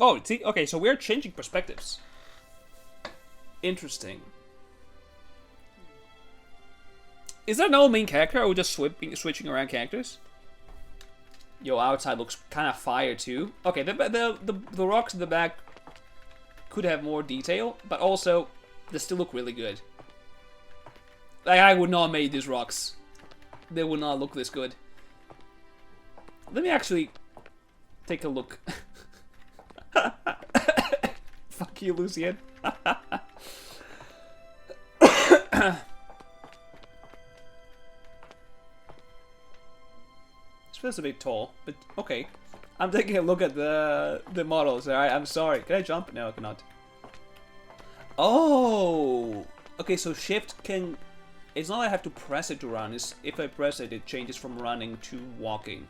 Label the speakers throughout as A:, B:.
A: Oh, see, okay, so we're changing perspectives. Interesting. Is there no main character, or are we just switching around characters? Yo, outside looks kind of fire too. Okay, the rocks in the back could have more detail, but also they still look really good. Like, I would not have made these rocks. They would not look this good. Let me actually take a look. Fuck you, Lucian. This feels a bit tall, but okay. I'm taking a look at the models. Alright, I'm sorry. Can I jump? No, I cannot. Oh! Okay, so shift can... It's not that I have to press it to run. It's if I press it, it changes from running to walking.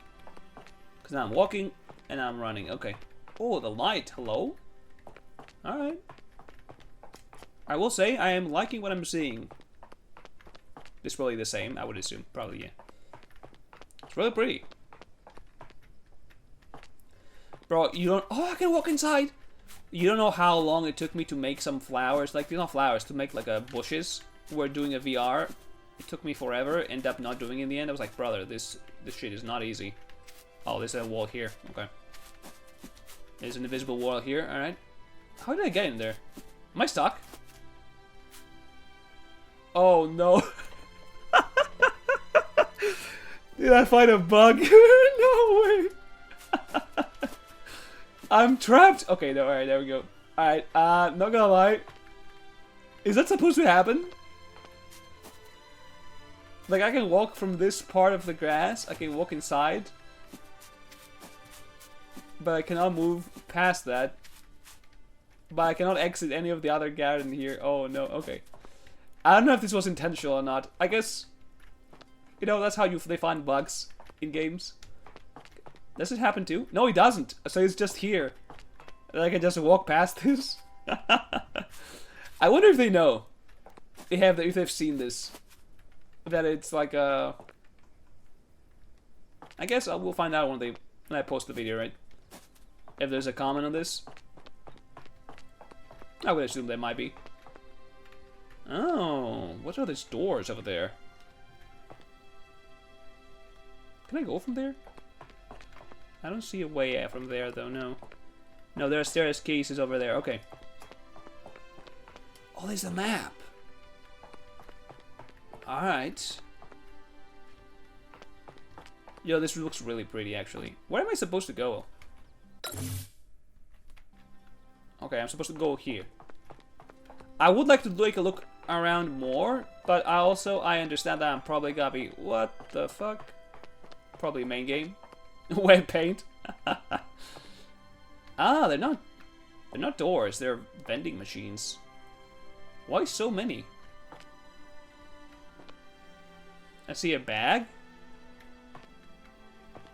A: Because now I'm walking, and now I'm running. Okay. Oh, the light. Hello? Alright. I will say, I am liking what I'm seeing. It's probably the same, I would assume. Probably, yeah. It's really pretty. Bro, you don't... Oh, I can walk inside! You don't know how long it took me to make some flowers. Like, not flowers, to make, like, bushes. We're doing a VR. It took me forever. Ended up not doing it in the end. I was like, brother, this shit is not easy. Oh, there's a wall here. Okay. There's an invisible wall here. Alright. How did I get in there? Am I stuck? Oh, no. Did I find a bug? No way. I'm trapped. Okay, no, alright, there we go. Alright, not gonna lie. Is that supposed to happen? Like, I can walk from this part of the grass. I can walk inside. But I cannot move past that. But I cannot exit any of the other garden here. Oh, no, okay. I don't know if this was intentional or not. I guess, you know, that's how they find bugs in games. Does it happen too? No, it doesn't. So it's just here. And I can just walk past this. I wonder if they know. If they've seen this. That it's like a... I guess we'll find out when I post the video, right? If there's a comment on this. I would assume there might be. Oh, what are these doors over there? Can I go from there? I don't see a way out from there, though, no. No, there are staircases over there, okay. Oh, there's the map. Alright. Yo, this looks really pretty, actually. Where am I supposed to go? Okay, I'm supposed to go here. I would like to take a look around more, but I understand that I'm probably gonna be... What the fuck? Probably main game. Web paint. Ah, they're not doors, they're vending machines. Why so many? I see a bag.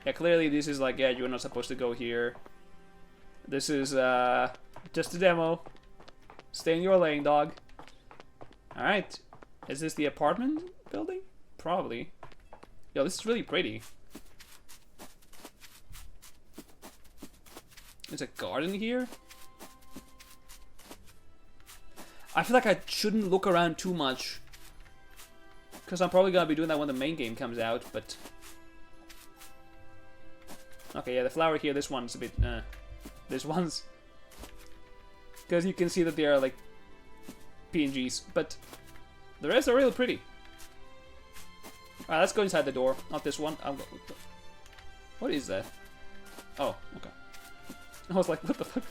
A: Yeah, clearly this is like, yeah, you're not supposed to go here. This is just a demo. Stay in your lane, dog. Alright. Is this the apartment building? Probably. Yo, this is really pretty. There's a garden here. I feel like I shouldn't look around too much. Because I'm probably going to be doing that when the main game comes out, but... Okay, yeah, the flower here, this one's a bit... this one's... Because you can see that they are, like, PNGs, but... The rest are really pretty. Alright, let's go inside the door. Not this one. What is that? Oh, okay. I was like, what the fuck?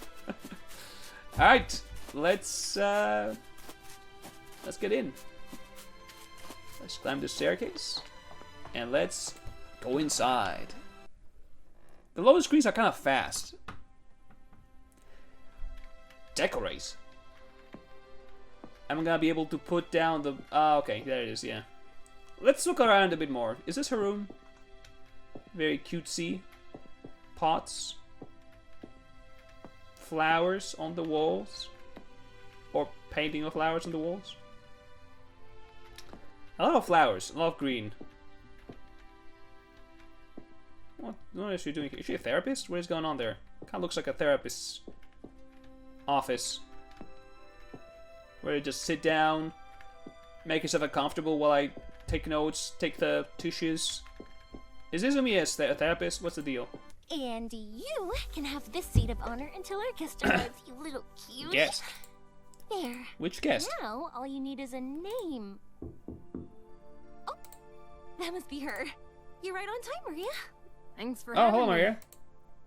A: Alright, let's get in. Let's climb the staircase. And let's go inside. The loading screens are kind of fast. Decorate. I'm gonna be able to put down the... okay, there it is, yeah. Let's look around a bit more. Is this her room? Very cutesy. Pots. Flowers on the walls. Or painting of flowers on the walls. A lot of flowers, a lot of green. What is she doing here? Is she a therapist? What is going on there? Kind of looks like a therapist's office. Where you just sit down, make yourself uncomfortable while I take notes, take the tissues. Is this me as a therapist? What's the deal?
B: And you can have this seat of honor until our guest arrives, you little cutie.
A: Guest?
B: There.
A: Which guest?
B: Now, all you need is a name. Oh, that must be her. You're right on time, Maria.
C: Thanks for
A: Oh,
C: having
A: hello,
C: me.
A: Maria.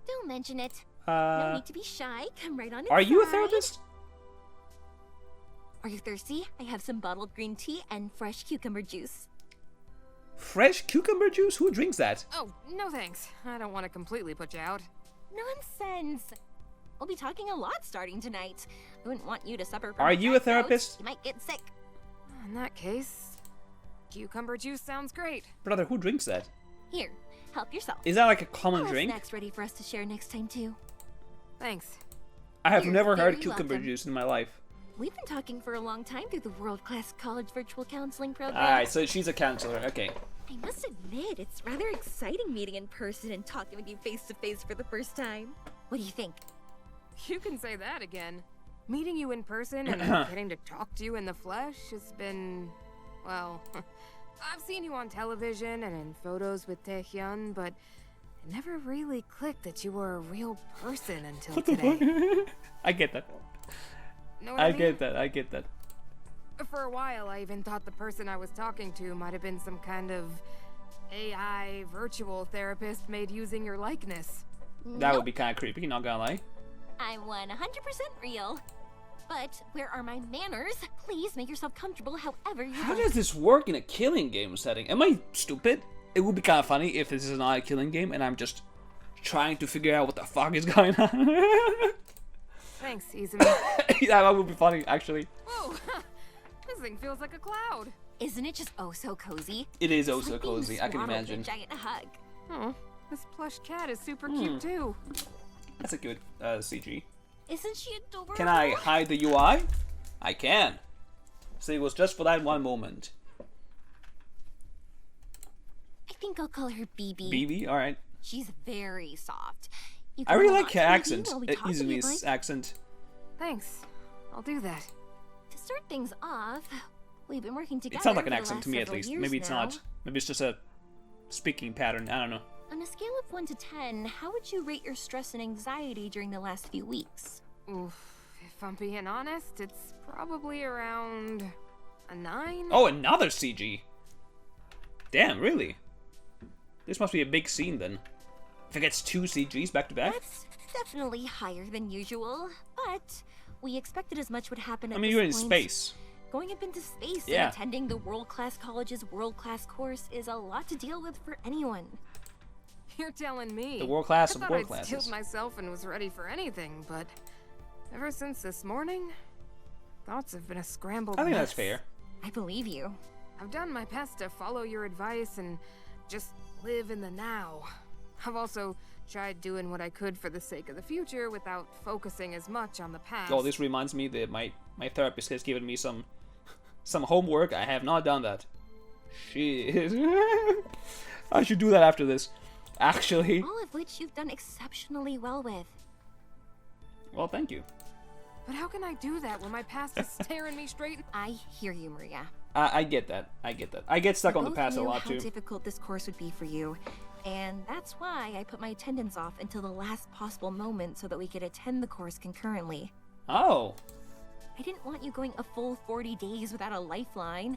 B: Don't mention it. No need to be shy. Come right on inside.
A: Are you a therapist?
B: Are you thirsty? I have some bottled green tea and fresh cucumber juice.
A: Fresh cucumber juice? Who drinks that?
C: Oh, no thanks. I don't want to completely put you out.
B: Nonsense. We'll be talking a lot starting tonight. I wouldn't want you to suffer from
A: Are you a
B: dry throat.
A: therapist?
B: You might get sick.
C: In that case, cucumber juice sounds great.
A: Brother, who drinks that?
B: Here, help yourself.
A: Is that like a common
B: I'll have
A: drink?
B: snacks ready for us to share next time too.
C: Thanks.
A: I have
B: You're
A: never heard
B: very
A: cucumber
B: welcome.
A: juice in my life.
B: We've been talking for a long time through the world-class college virtual counseling program.
A: Alright, so she's a counselor. Okay.
B: I must admit, it's rather exciting meeting in person and talking with you face to face for the first time. What do you think?
C: You can say that again. Meeting you in person and getting to talk to you in the flesh has been, well, I've seen you on television and in photos with Taehyun, but it never really clicked that you were a real person until today.
A: I get that.
C: Know what I mean?
A: get that. I get that.
C: For a while, I even thought the person I was talking to might have been some kind of AI virtual therapist made using your likeness.
A: That would be kind of creepy, not gonna lie.
B: I'm 100% real. But where are my manners? Please make yourself comfortable however you
A: How
B: want.
A: does this work in a killing game setting? Am I stupid? It would be kind of funny if this is not a killing game and I'm just trying to figure out what the fuck is going on.
C: Thanks, Izumi.
A: Yeah, that would be funny, actually.
C: Whoa, this thing feels like a cloud.
B: Isn't it just oh so cozy?
A: It is
B: It's
A: also
B: like being
A: cozy, I can
B: swaddled in
A: imagine.
B: a giant hug.
C: Oh, this plush cat is super cute too.
A: That's a good CG.
B: Isn't she adorable?
A: Can I hide the UI? I can. So it was just for that one moment.
B: I think I'll call her BB.
A: BB, alright.
B: She's very soft. You
A: I
B: can
A: really
B: hold
A: like
B: on
A: her
B: to me
A: accent,
B: while we talk if you'd
A: Izumi's
B: like.
A: accent.
C: Thanks. I'll do that.
B: To start things off, we've been working together.
A: It sounds like an
B: for the
A: accent
B: last
A: to me at
B: several
A: least.
B: years
A: Maybe it's
B: now.
A: not. Maybe it's just a speaking pattern. I don't know.
B: On a scale of 1 to 10, how would you rate your stress and anxiety during the last few weeks?
C: Oof, if I'm being honest, it's probably around a 9.
A: Oh, another CG. Damn, really? This must be a big scene then. If it gets 2 CGs back to back.
B: That's definitely higher than usual, but we expected as much would happen at
A: I mean,
B: this
A: you're in
B: point.
A: space.
B: Going up into space
A: Yeah.
B: and attending the world-class college's world-class course is a lot to deal with for anyone.
C: You're telling me.
A: The world class
C: I
A: of
C: thought
A: world
C: I'd
A: classes.
C: steeled myself and was ready for anything, but ever since this morning, thoughts have been a scrambled
A: I think that's
C: mess.
A: fair.
B: I believe you.
C: I've done my best to follow your advice and just live in the now. I've also tried doing what I could for the sake of the future without focusing as much on the past.
A: Oh, this reminds me that my therapist has given me some homework. I have not done that. Shit. I should do that after this. Actually.
B: All of which you've done exceptionally well with.
A: Well, thank you.
C: But how can I do that when my past is staring me straight?
B: I hear you, Maria.
A: I get that. I get that. I get stuck
B: We
A: on the
B: both
A: past a
B: knew
A: lot
B: how
A: too.
B: difficult this course would be for you, and that's why I put my attendance off until the last possible moment so that we could attend the course concurrently.
A: Oh.
B: I didn't want you going a full 40 days without a lifeline,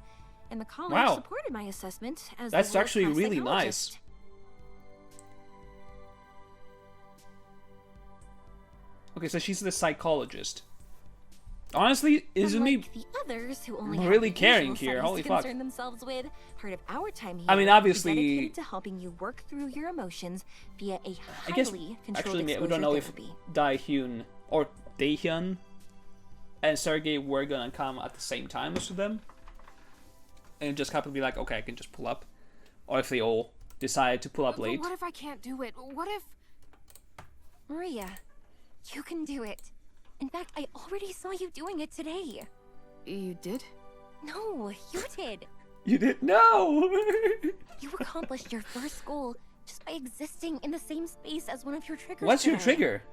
B: and the college
A: Wow.
B: supported my assessment as
A: That's
B: the
A: actually
B: world-class
A: really
B: psychologist.
A: nice. Okay, so she's the psychologist. Honestly, Izumi.
B: Unlike the others who only
A: really
B: have the
A: caring
B: usual
A: here,
B: studies
A: holy
B: to
A: fuck.
B: concern themselves with, part of our time here
A: I mean,
B: is
A: obviously-
B: dedicated to helping you work through your emotions via a
A: I guess
B: highly controlled
A: actually we
B: exposure
A: don't know if
B: therapy.
A: Daehyun or Daehyun and Sergey were gonna come at the same time as them, and just happen to be like, okay, I can just pull up, or if they all decide to pull up
C: But
A: late.
C: what if I can't do it? What if...
B: Maria, you can do it. In fact, I already saw you doing it today.
C: You did?
B: No, you did.
A: You did no.
B: You accomplished your first goal just by existing in the same space as one of your triggers.
A: What's your
B: today.
A: trigger?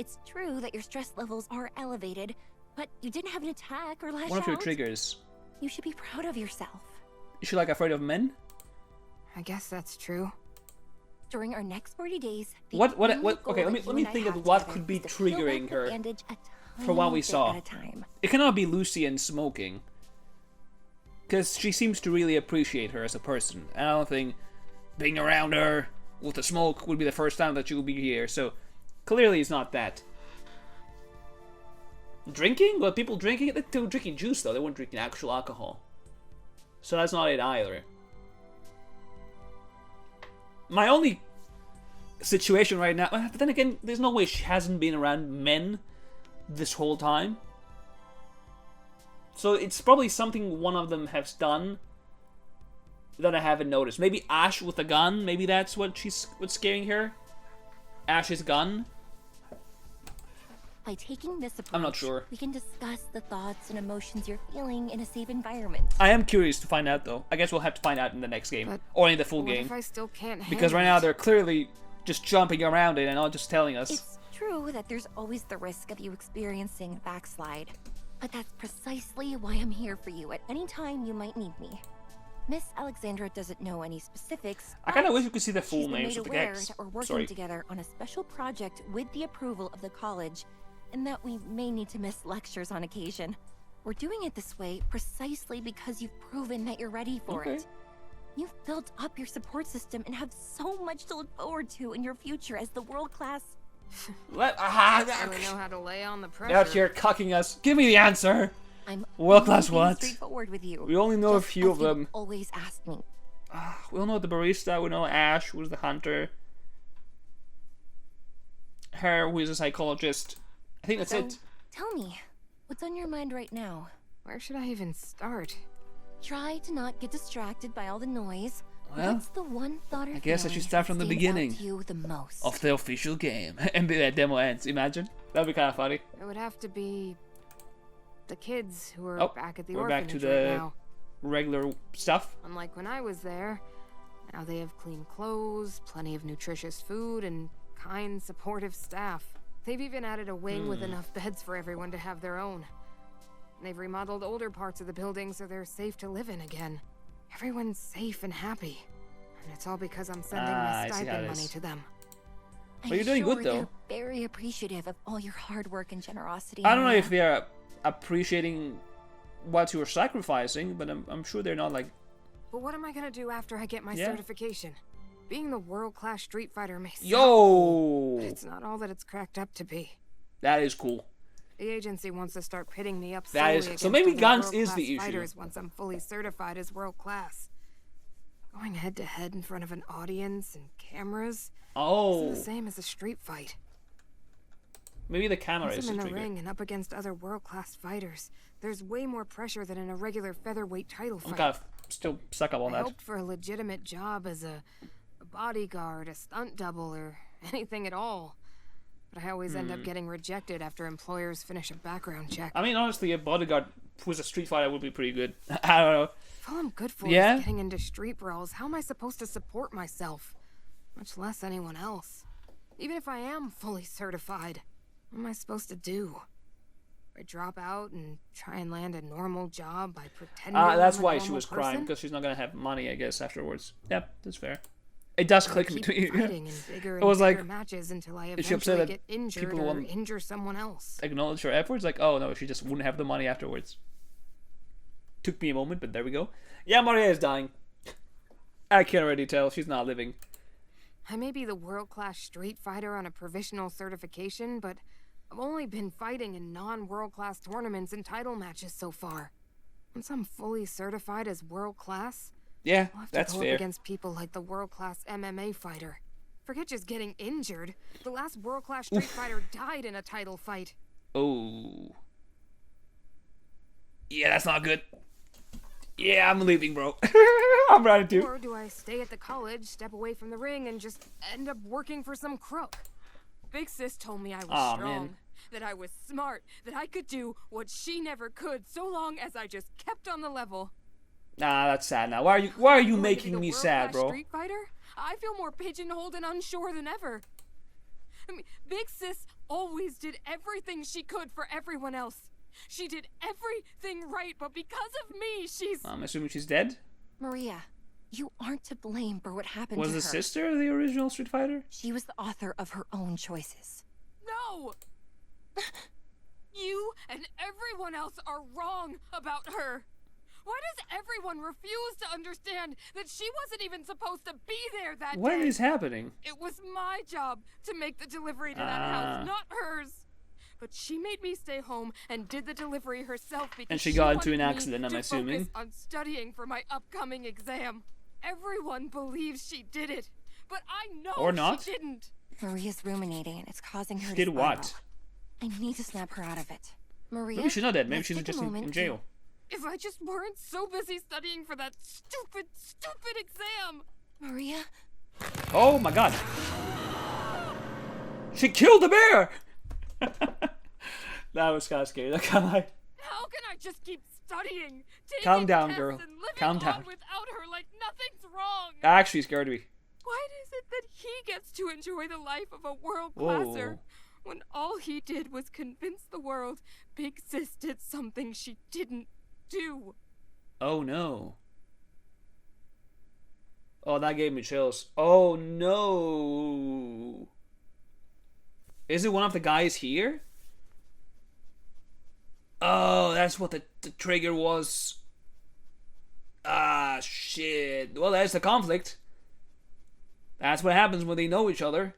B: It's true that your stress levels are elevated, but you didn't have an attack or lash
A: One of your
B: out.
A: triggers.
B: You should be proud of yourself.
A: Is she like afraid of men?
C: I guess that's true.
B: During our next 40 days, the
A: What?
B: only
A: Okay,
B: goal
A: let
B: that
A: me
B: you and
A: think
B: I
A: of
B: have
A: what
B: together
A: could be
B: is to peel back
A: triggering
B: the
A: her
B: bandage a
A: from what
B: tiny
A: we
B: bit
A: saw.
B: at a time.
A: It cannot be Lucy and smoking. Because she seems to really appreciate her as a person. And I don't think being around her with the smoke would be the first time that she will be here. So clearly it's not that. Drinking? Well, people drinking? They were drinking juice though. They weren't drinking actual alcohol. So that's not it either. My only situation right now... But then again, there's no way she hasn't been around men this whole time. So it's probably something one of them has done that I haven't noticed. Maybe Ash with a gun. Maybe that's what's scaring her. Ash's gun.
B: By taking this approach,
A: I'm not sure.
B: we can discuss the thoughts and emotions you're feeling in a safe environment.
A: I am curious to find out though. I guess we'll have to find out in the next game.
C: But
A: or in the full
C: what
A: game.
C: if I still can't
A: Because
C: handle
A: right now
C: it?
A: they're clearly just jumping around it and not just telling us.
B: It's true that there's always the risk of you experiencing a backslide. But that's precisely why I'm here for you at any time you might need me. Miss Alexandra doesn't know any specifics.
A: I kind of
B: but
A: wish we could see the full
B: she's been
A: names
B: made
A: of the
B: aware
A: gags.
B: that we're working
A: Sorry.
B: together on a special project with the approval of the college, and that we may need to miss lectures on occasion. We're doing it this way precisely because you've proven that you're ready for
A: Okay.
B: it. You've built up your support system and have so much to look forward to in your future as the world-class.
A: Let
C: Really know how to lay on the pressure.
A: out here cucking us. Give me the answer.
B: I'm
A: World-class
B: only being
A: what?
B: straightforward with you.
A: We only know a
B: just
A: few
B: as
A: of
B: you
A: them.
B: Always ask me.
A: We all know the barista. We know Ash, who's the hunter. Her, who is a psychologist. I think that's
B: So,
A: it.
B: tell me, what's on your mind right now?
C: Where should I even start?
B: Try to not get distracted by all the noise.
A: Well,
B: What's the one thought or
A: I guess I
B: feeling
A: should start from the
B: stands out
A: beginning
B: to you the most?
A: of the official game. And the demo ends. Imagine. That'd be kind of funny.
C: It would have to be the kids who are
A: Oh,
C: back at the
A: we're back to
C: orphanage
A: the
C: right now.
A: regular stuff.
C: Unlike when I was there, now they have clean clothes, plenty of nutritious food, and kind, supportive staff. They've even added a wing with enough beds for everyone to have their own. And they've remodeled older parts of the building so they're safe to live in again. Everyone's safe and happy. And it's all because I'm sending
A: I
C: my
A: see how
C: stipend
A: it
C: money
A: is.
C: to them.
A: But you're doing
B: sure
A: good, though.
B: They're very appreciative of all your hard work and generosity.
A: I don't know
B: Maria.
A: if they're appreciating what you're sacrificing, but I'm sure they're not like...
C: But what am I gonna do after I get my
A: Yeah.
C: certification? Being the world-class Street Fighter may sound cool,
A: Yo!
C: but it's not all that it's cracked up to be.
A: That is cool.
C: The agency wants to start pitting me up
A: That is-
C: solely
A: so
C: against
A: maybe
C: other
A: guns is
C: world-class
A: the issue.
C: fighters once I'm fully certified as world class. Going head to head in front of an audience and cameras isn't
A: Oh.
C: the same as a street fight.
A: Maybe the camera
C: Once
A: is
C: I'm
A: the
C: in a
A: trigger.
C: ring and up against other world-class fighters, there's way more pressure than in a regular featherweight title
A: I'm
C: fight.
A: kind of still stuck up on
C: I
A: that.
C: hoped for a legitimate job as a bodyguard, a stunt double, or anything at all. But I always end up getting rejected after employers finish a background check.
A: I mean, honestly, a bodyguard who's a street fighter would be pretty good. I don't know.
C: If all I'm good for
A: Yeah?
C: is getting into street brawls, how am I supposed to support myself? Much less anyone else. Even if I am fully certified, what am I supposed to do? I drop out and try and land a normal job by pretending
A: That's
C: I'm a
A: why she
C: normal
A: was crying,
C: person?
A: because she's not gonna have money, I guess, afterwards. Yep, that's fair. It does click
C: Keep
A: between
C: fighting in bigger
A: It
C: and
A: was
C: bigger
A: like,
C: matches until I
A: is she upset
C: eventually
A: that
C: get injured
A: people
C: or
A: won't-
C: injure someone else.
A: acknowledge her efforts. Like, oh no, she just wouldn't have the money afterwards. Took me a moment, but there we go. Yeah, Maria is dying. I can already tell she's not living.
C: I may be the world-class street fighter on a provisional certification, but I've only been fighting in non-world-class tournaments and title matches so far. Once I'm fully certified as world-class,
A: Yeah,
C: I'll have to
A: that's
C: go
A: fair.
C: up against people like the world-class MMA fighter. Forget just getting injured. The last world-class street fighter died in a title fight.
A: Oh. Yeah, that's not good. Yeah, I'm leaving, bro. I'm running too.
C: Or do I stay at the college, step away from the ring, and just end up working for some crook? Big Sis told me I was
A: Aw,
C: strong,
A: man.
C: that I was smart, that I could do what she never could, so long as I just kept on the level.
A: Nah, that's sad now. Why are you
C: Going to be
A: making
C: the
A: me sad,
C: world-class
A: bro?
C: Street fighter? I feel more pigeonholed and unsure than ever. I mean, Big Sis always did everything she could for everyone else. She did everything right, but because of me, she's...
A: I'm assuming she's dead?
B: Maria, you aren't to blame for what happened
A: Was
B: to
A: the
B: her.
A: sister the original Street Fighter?
B: She was the author of her own choices.
C: No! You and everyone else are wrong about her. Why does everyone refuse to understand that she wasn't even supposed to be there that day?
A: What is happening?
C: It was my job to make the delivery to that house, not hers. But she made me stay home and did the delivery herself because
A: And she got into
C: wanted
A: an
C: me
A: accident, I'm
C: to
A: assuming.
C: focus on studying for my upcoming exam. Everyone believes she did it, but I know
A: Or not.
C: she didn't.
B: Maria's ruminating and it's causing her to
A: Did
B: spiral.
A: what?
B: I need to snap her out of it. Maria,
A: Maybe she's not dead. Maybe
B: let's
A: she's
B: take a
A: just in
B: moment
A: jail.
C: If I just weren't so busy studying for that stupid exam.
B: Maria?
A: Oh my god. She killed the bear! That was kind of scary, not gonna lie.
C: How can I just keep studying, taking
A: Calm down,
C: tests
A: girl.
C: and living
A: Calm
C: on
A: down.
C: without her like nothing's wrong?
A: That actually scared me.
C: Why is it that he gets to enjoy the life of a world-classer when all he did was convince the world Big Sis did something she didn't do?
A: Oh no. Oh, that gave me chills. Oh no. Is it one of the guys here? Oh, that's what the trigger was. Ah, shit. Well, there's the conflict. That's what happens when they know each other.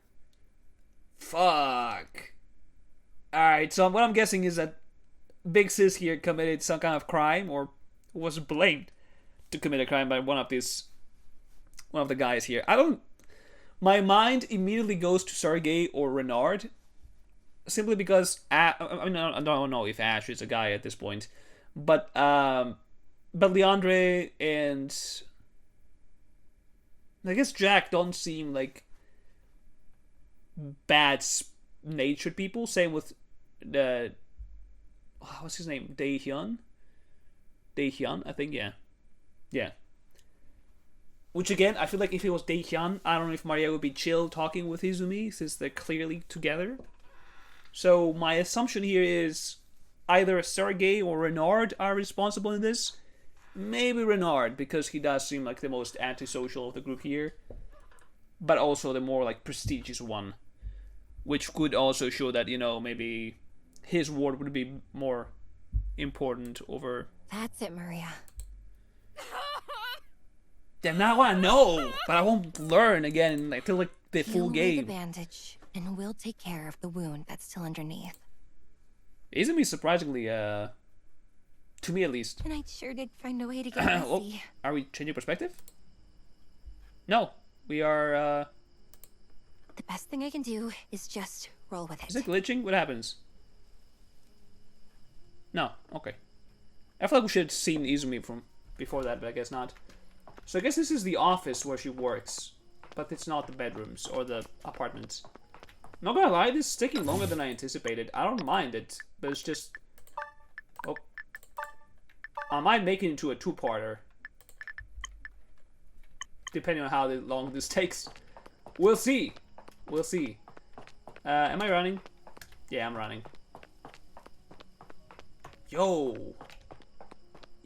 A: Fuck. Alright, so what I'm guessing is that Big Sis here committed some kind of crime or was blamed to commit a crime by one of the guys here. My mind immediately goes to Sergey or Renard. Simply because I don't know if Ash is a guy at this point, but Leandre and I guess Jack don't seem like bad-natured people. Same with the what's his name, Daehyun, I think, yeah. Which again, I feel like if it was Daehyun, I don't know if Maria would be chill talking with Izumi since they're clearly together. So my assumption here is either Sergey or Renard are responsible in this. Maybe Renard, because he does seem like the most antisocial of the group here. But also the more like prestigious one. Which could also show that, maybe his word would be more important over...
B: That's it, Maria.
A: Damn, now I want to know, but I won't learn again until like the full
B: Peel away
A: game.
B: the bandage, and we'll take care of the wound that's still underneath.
A: Izumi surprisingly, to me at least.
B: Tonight sure did find a way to get
A: Oh,
B: messy.
A: are we changing perspective? No, we are.
B: The best thing I can do is just roll with it.
A: Is it glitching? What happens? No, okay. I feel like we should have seen Izumi from before that, but I guess not. So I guess this is the office where she works, but it's not the bedrooms or the apartments. Not gonna lie, this is taking longer than I anticipated. I don't mind it, but it's just... Oh. I might make it into a two-parter. Depending on how long this takes. We'll see. We'll see. Am I running? Yeah, I'm running. Yo!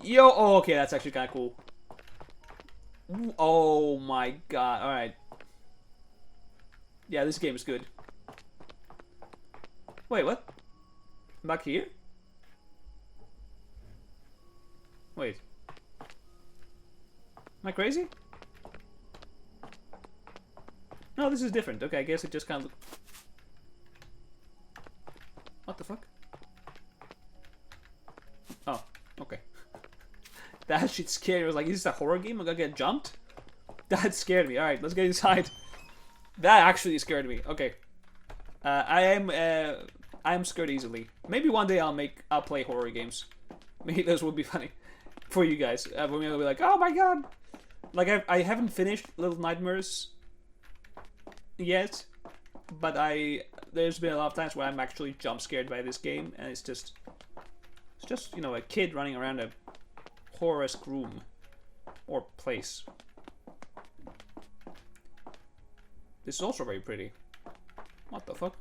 A: Oh, okay, that's actually kind of cool. Oh my god, alright. Yeah, this game is good. Wait, what? I'm back here? Wait. Am I crazy? No, this is different. Okay, I guess it just kind of... What the fuck? Oh, okay. That shit scared me. I was like, is this a horror game? I'm gonna get jumped? That scared me. Alright, let's get inside. That actually scared me. Okay. I am scared easily. Maybe one day I'll play horror games. Maybe those would be funny for you guys. For me, I'll be like, oh my god! Like, I haven't finished Little Nightmares yet, but there's been a lot of times where I'm actually jump scared by this game, and it's just a kid running around a horror-esque room or place. This is also very pretty. What the fuck?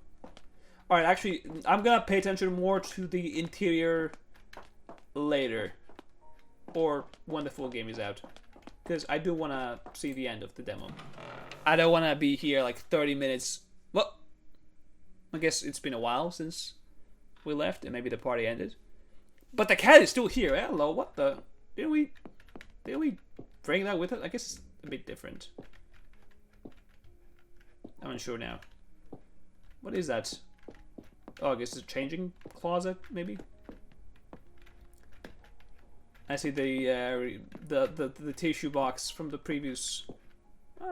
A: Alright, actually, I'm gonna pay attention more to the interior later. Or when the full game is out. Because I do want to see the end of the demo. I don't want to be here like 30 minutes. Well, I guess it's been a while since we left and maybe the party ended. But the cat is still here. Hello, what the? Did we bring that with us? I guess it's a bit different. I'm unsure now. What is that? Oh, I guess it's a changing closet, maybe. I see the tissue box from the previous.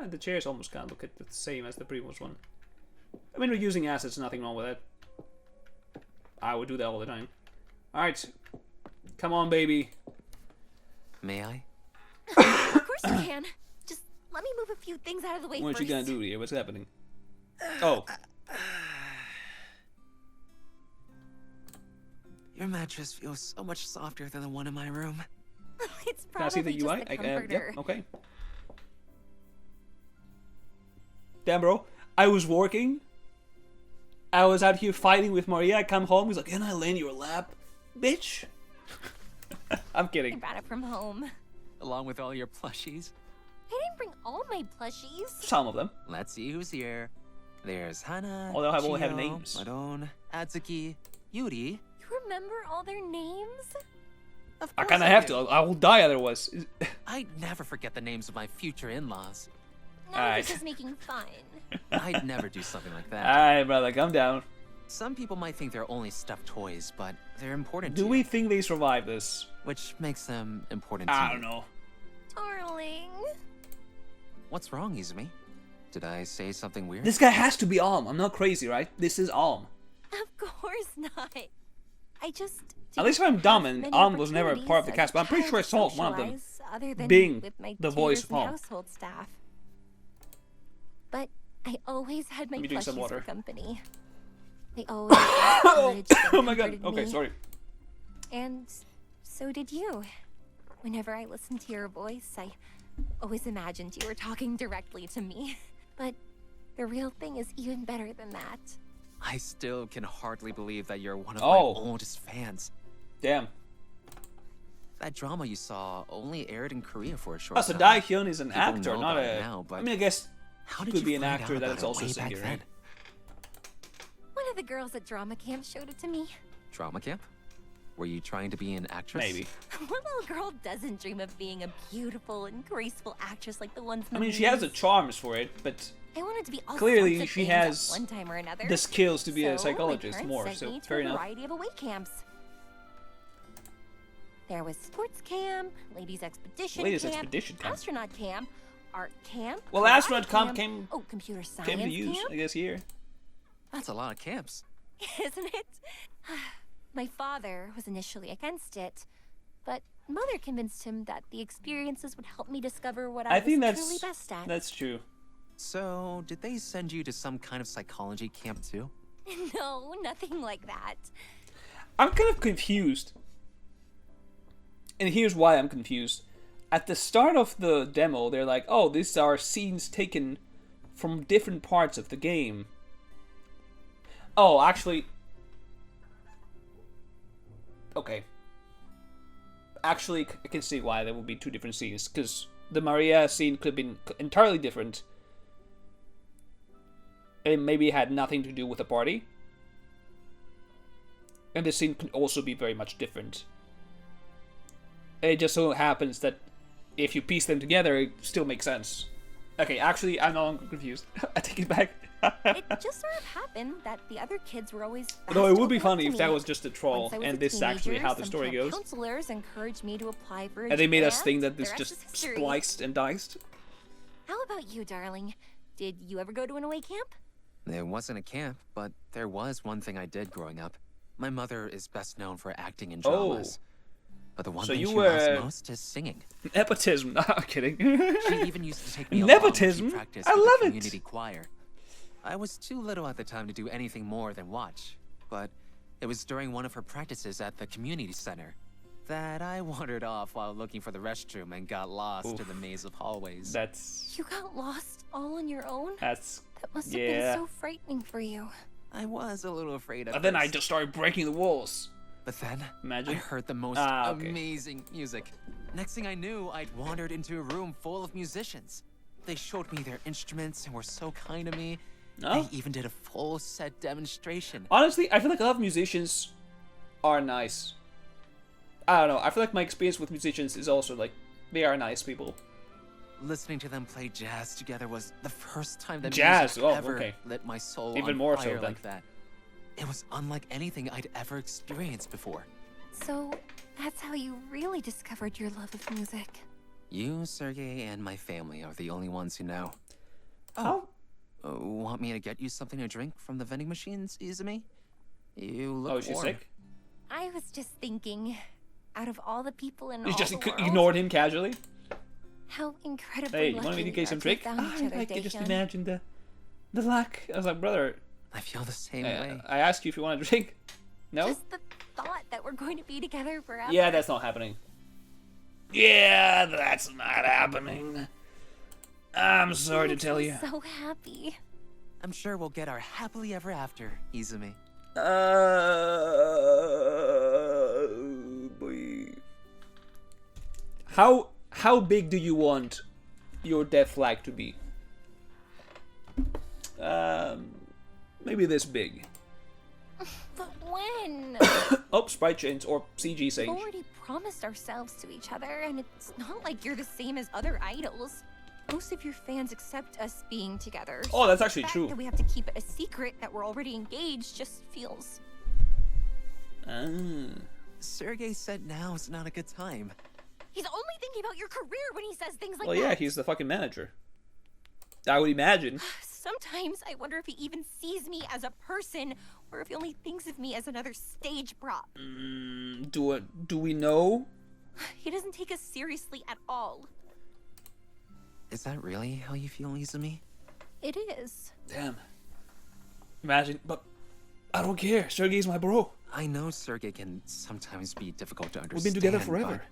A: The chairs almost kind of look at the same as the previous one. I mean, we're using assets, nothing wrong with that. I would do that all the time. All right, come on, baby.
D: May I?
B: Of course you can. Just let me move a few things out of the way
A: What
B: first.
A: you gonna do here? What's happening? Oh.
D: Your mattress feels so much softer than the one in my room.
B: It's
A: Can I see
B: probably
A: the UI?
B: just the comforter.
A: Yep, okay. Damn, bro. I was working. I was out here fighting with Maria. I come home. He's like, can I lay in your lap? Bitch. I'm
B: I
A: kidding.
B: brought it from home.
D: Along with all your plushies.
B: I didn't bring all my plushies.
A: Some of them.
D: Let's see who's here. There's Hana,
A: Oh, they'll all have
D: Chio,
A: names.
D: Maron, Atsuki, Yuri.
B: You remember all their names?
D: Of
A: I
D: course
A: kind of have
D: do.
A: to. I will die otherwise.
D: I'd never forget the names of my future in-laws.
B: No,
A: Alright.
B: this is making fun.
D: I'd never do something like that.
A: Alright, brother. Calm down.
D: Some people might think they're only stuffed toys, but they're important
A: Do
D: to
A: we
D: you,
A: think they survive this?
D: which makes them important to
A: I
D: you.
A: don't know.
B: Darling.
D: What's wrong, Izumi? Did I say something weird?
A: This guy has to be Alm. I'm not crazy, right? This is Alm.
B: Of course not. I just.
A: At least if I'm dumb and Alm was never part of the cast, but I'm pretty sure I saw one of them
B: other than
A: being
B: with my
A: the voice
B: tutors
A: of
B: and
A: Alm.
B: household staff. But I always had my
A: Let me drink some
B: plushies
A: water.
B: for company. They always encouraged and
A: Oh my god.
B: comforted
A: Okay,
B: me.
A: sorry.
B: And so did you. Whenever I listened to your voice, I always imagined you were talking directly to me. But the real thing is even better than that.
D: I still can hardly believe that you're one of
A: Oh.
D: my oldest fans.
A: Damn.
D: That drama you saw only aired in Korea for a short
A: Oh, so
D: time.
A: Daehyun is an
D: People
A: actor,
D: know
A: not
D: about it
A: a.
D: now, but
A: I mean, I guess
D: How did
A: could
D: you
A: be an
D: find
A: actor
D: out
A: that
D: about
A: is
D: it
A: also a
D: way back
A: singer,
D: then?
A: right?
B: One of the girls at drama camp showed it to me.
D: Drama camp? Were you trying to be an actress?
A: Maybe.
B: What little girl doesn't dream of being a beautiful and graceful actress like the ones in
A: I
B: the
A: mean, she has the
B: movies?
A: charms for it, but
B: I wanted to be all
A: clearly
B: sorts of
A: she
B: things
A: has
B: at one time or another.
A: the skills to be a
B: So,
A: psychologist
B: my
A: more.
B: parents sent
A: So
B: me to
A: fair
B: a
A: enough.
B: variety of away camps. There was sports camp, ladies expedition
A: Ladies
B: camp,
A: expedition camp.
B: astronaut camp, art camp.
A: Well,
B: karate
A: astronaut camp came
B: computer science
A: came to use,
B: camp,
A: I guess, here.
D: That's a lot of camps.
B: isn't it? My father was initially against it, but mother convinced him that the experiences would help me discover what I
A: I think
B: was truly
A: that's
B: best at.
A: that's true.
D: So, did they send you to some kind of psychology camp too?
B: No, nothing like that.
A: I'm kind of confused. And here's why I'm confused. At the start of the demo, they're like, oh, these are scenes taken from different parts of the game. Oh, actually... Okay. Actually, I can see why there would be two different scenes. Because the Maria scene could have been entirely different. It maybe had nothing to do with the party. And the scene could also be very much different. It just so happens that if you piece them together, it still makes sense. Okay, actually, I'm no longer confused. I take it back.
B: It just sort of happened that the other kids were always fast
A: No, it
B: to
A: would be
B: open up
A: funny
B: to
A: if that
B: me.
A: was just a troll,
B: Once I was
A: and
B: a
A: this is actually
B: teenager,
A: how the
B: some
A: story
B: camp
A: goes.
B: Counselors encouraged me to apply for a
A: And they made us
B: job,
A: think that
B: and
A: this
B: the
A: just
B: rest is history.
A: spliced and diced.
B: How about you, darling? Did you ever go to an away camp?
D: There wasn't a camp, but there was one thing I did growing up. My mother is best known for acting in dramas. But the one
A: So
D: thing
A: you
D: she
A: were-
D: loves most is singing.
A: Nepotism. No, I'm kidding.
D: She even used to take me
A: Nepotism?
D: along when she practiced
A: I
D: with
A: love
D: the
A: it.
D: community choir. I was too little at the time to do anything more than watch, but it was during one of her practices at the community center that I wandered off while looking for the restroom and got lost in the maze of hallways.
A: That's
B: You got lost all on your own?
A: that's
B: That must have
A: Yeah.
B: been so frightening for you.
D: I was a little afraid of
A: And then I
D: first.
A: just started breaking the walls.
D: But then,
A: Imagine.
D: I heard the most
A: Okay.
D: amazing music. Next thing I knew, I'd wandered into a room full of musicians. They showed me their instruments and were so kind to me.
A: No?
D: They even did a full set demonstration.
A: Honestly, I feel like a lot of musicians are nice. I don't know. I feel like my experience with musicians is also like, they are nice people.
D: Listening to them play jazz together was the first time that
A: Jazz?
D: music
A: Oh,
D: ever
A: okay.
D: lit my soul
A: Even
D: on
A: more so
D: fire
A: then.
D: like that. It was unlike anything I'd ever experienced before.
B: So, that's how you really discovered your love of music.
D: You, Sergey, and my family are the only ones who know.
A: Oh.
D: Want me to get you something to drink from the vending machines, Izumi? You look
A: Oh, is she
D: warm.
A: sick?
B: I was just thinking, out of all the people in
A: You
B: all
A: just
B: the world,
A: ignored him casually?
B: how incredibly
A: Hey, you
B: lucky
A: want me to
B: we
A: get you
B: are
A: some
B: to have
A: drink?
B: found each
A: Ah,
B: other,
A: I can just
B: Daehyun.
A: imagine the luck. I was like, brother,
D: I feel the same way.
A: I asked you if you want a drink. No?
B: Just the thought that we're going to be together forever.
A: Yeah, that's not happening. Yeah, that's not happening. I'm sorry to
B: Makes
A: tell
B: me
A: you.
B: so happy.
D: I'm sure we'll get our happily ever after, Izumi.
A: Boy. How big do you want your death flag to be? Maybe this big.
B: But when?
A: Oh, sprite change or CG
B: We've
A: change.
B: already promised ourselves to each other, and it's not like you're the same as other idols. Most of your fans accept us being together.
A: Oh, that's actually
B: The fact
A: true.
B: that we have to keep it a secret that we're already engaged just feels...
A: Ah.
D: Sergey said now's not a good time.
B: He's only thinking about your career when he says things like
A: Well,
B: that.
A: yeah, he's the fucking manager. I would imagine.
B: Sometimes I wonder if he even sees me as a person, or if he only thinks of me as another stage prop.
A: Do we know?
B: He doesn't take us seriously at all.
D: Is that really how you feel, Izumi?
B: It is.
A: Damn. Imagine, but I don't care. Sergey's my bro.
D: I know Sergey can sometimes be difficult to understand.
A: We've been together
D: but
A: forever.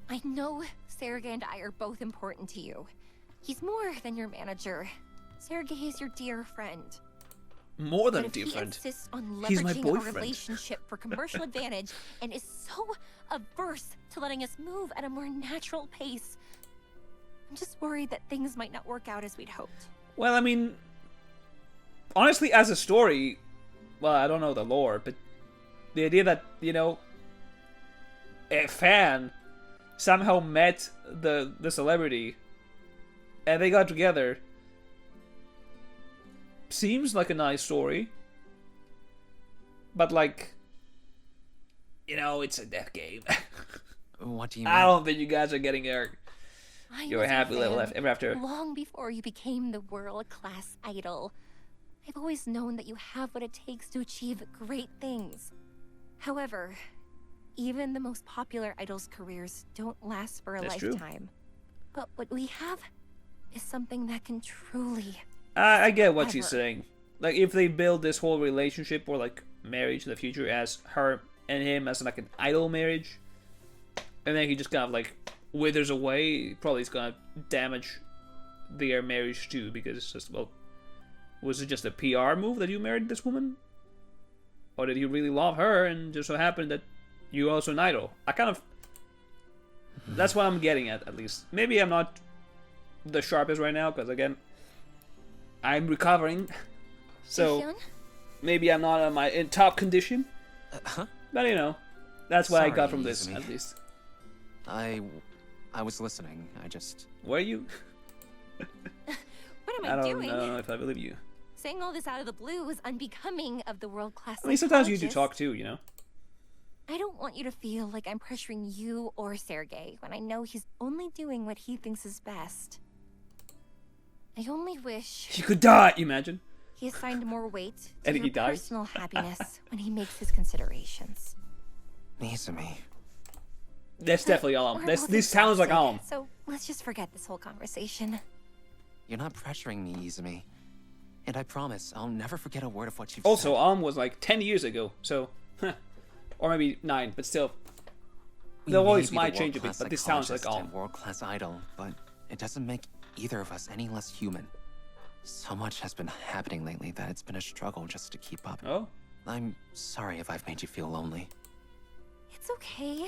B: I know Sergey and I are both important to you. He's more than your manager. Sergey is your dear friend.
A: More than
B: But
A: a
B: if
A: dear
B: he
A: friend.
B: insists on
A: He's my
B: leveraging our
A: boyfriend.
B: relationship for commercial advantage and is so averse to letting us move at a more natural pace, I'm just worried that things might not work out as we'd hoped.
A: Well, I mean, honestly, as a story, well, I don't know the lore, but the idea that, you know, a fan somehow met the celebrity and they got together seems like a nice story. But, like, you know, it's a death game.
D: What do you mean?
A: I don't think you guys are getting your
B: I
A: your
B: was a
A: happy little
B: fan
A: life ever after.
B: long before you became the world-class idol. I've always known that you have what it takes to achieve great things. However, even the most popular idols' careers don't last for a
A: That's true.
B: lifetime. But what we have is something that can truly...
A: I get what she's
B: Ever.
A: saying. Like, if they build this whole relationship or, like, marriage in the future as her and him as, like, an idol marriage, and then he just kind of, like, withers away, probably it's gonna damage their marriage too, because it's just, well, was it just a PR move that you married this woman? Or did you really love her and just so happened that you're also an idol? I kind of... That's what I'm getting at least. Maybe I'm not the sharpest right now, because, again, I'm recovering, so
B: Daehyun?
A: maybe I'm not in top condition.
D: Huh?
A: But you know, that's what I got
D: Sorry,
A: from this,
D: Izumi.
A: at least.
D: I was listening. I just...
A: Were you?
B: What am
A: I
B: I,
A: don't
B: doing?
A: know if I believe you.
B: Saying all this out of the blue is unbecoming of the world-class
A: I mean, sometimes you do
B: psychologist.
A: talk too, you know.
B: I don't want you to feel like I'm pressuring you or Sergey when I know he's only doing what he thinks is best. I only wish
A: You could die, imagine.
B: he assigned more weight to
A: And
B: your
A: he dies?
B: personal happiness when he makes his considerations.
D: Izumi.
A: That's definitely Alm.
B: We're both
A: This sounds like
B: exhausted,
A: Alm.
B: So let's just forget this whole conversation.
D: You're not pressuring me, Izumi. And I promise I'll never forget a word of what you've
A: Also,
D: said.
A: Alm was like 10 years ago, so... or maybe 9, but still.
D: We
A: The
D: may
A: voice
D: be
A: might change a bit,
D: world-class
A: but this sounds like
D: psychologist
A: Alm.
D: and world-class idol, but it doesn't make either of us any less human. So much has been happening lately that it's been a struggle just to keep up.
A: Oh?
D: I'm sorry if I've made you feel lonely.
B: It's okay.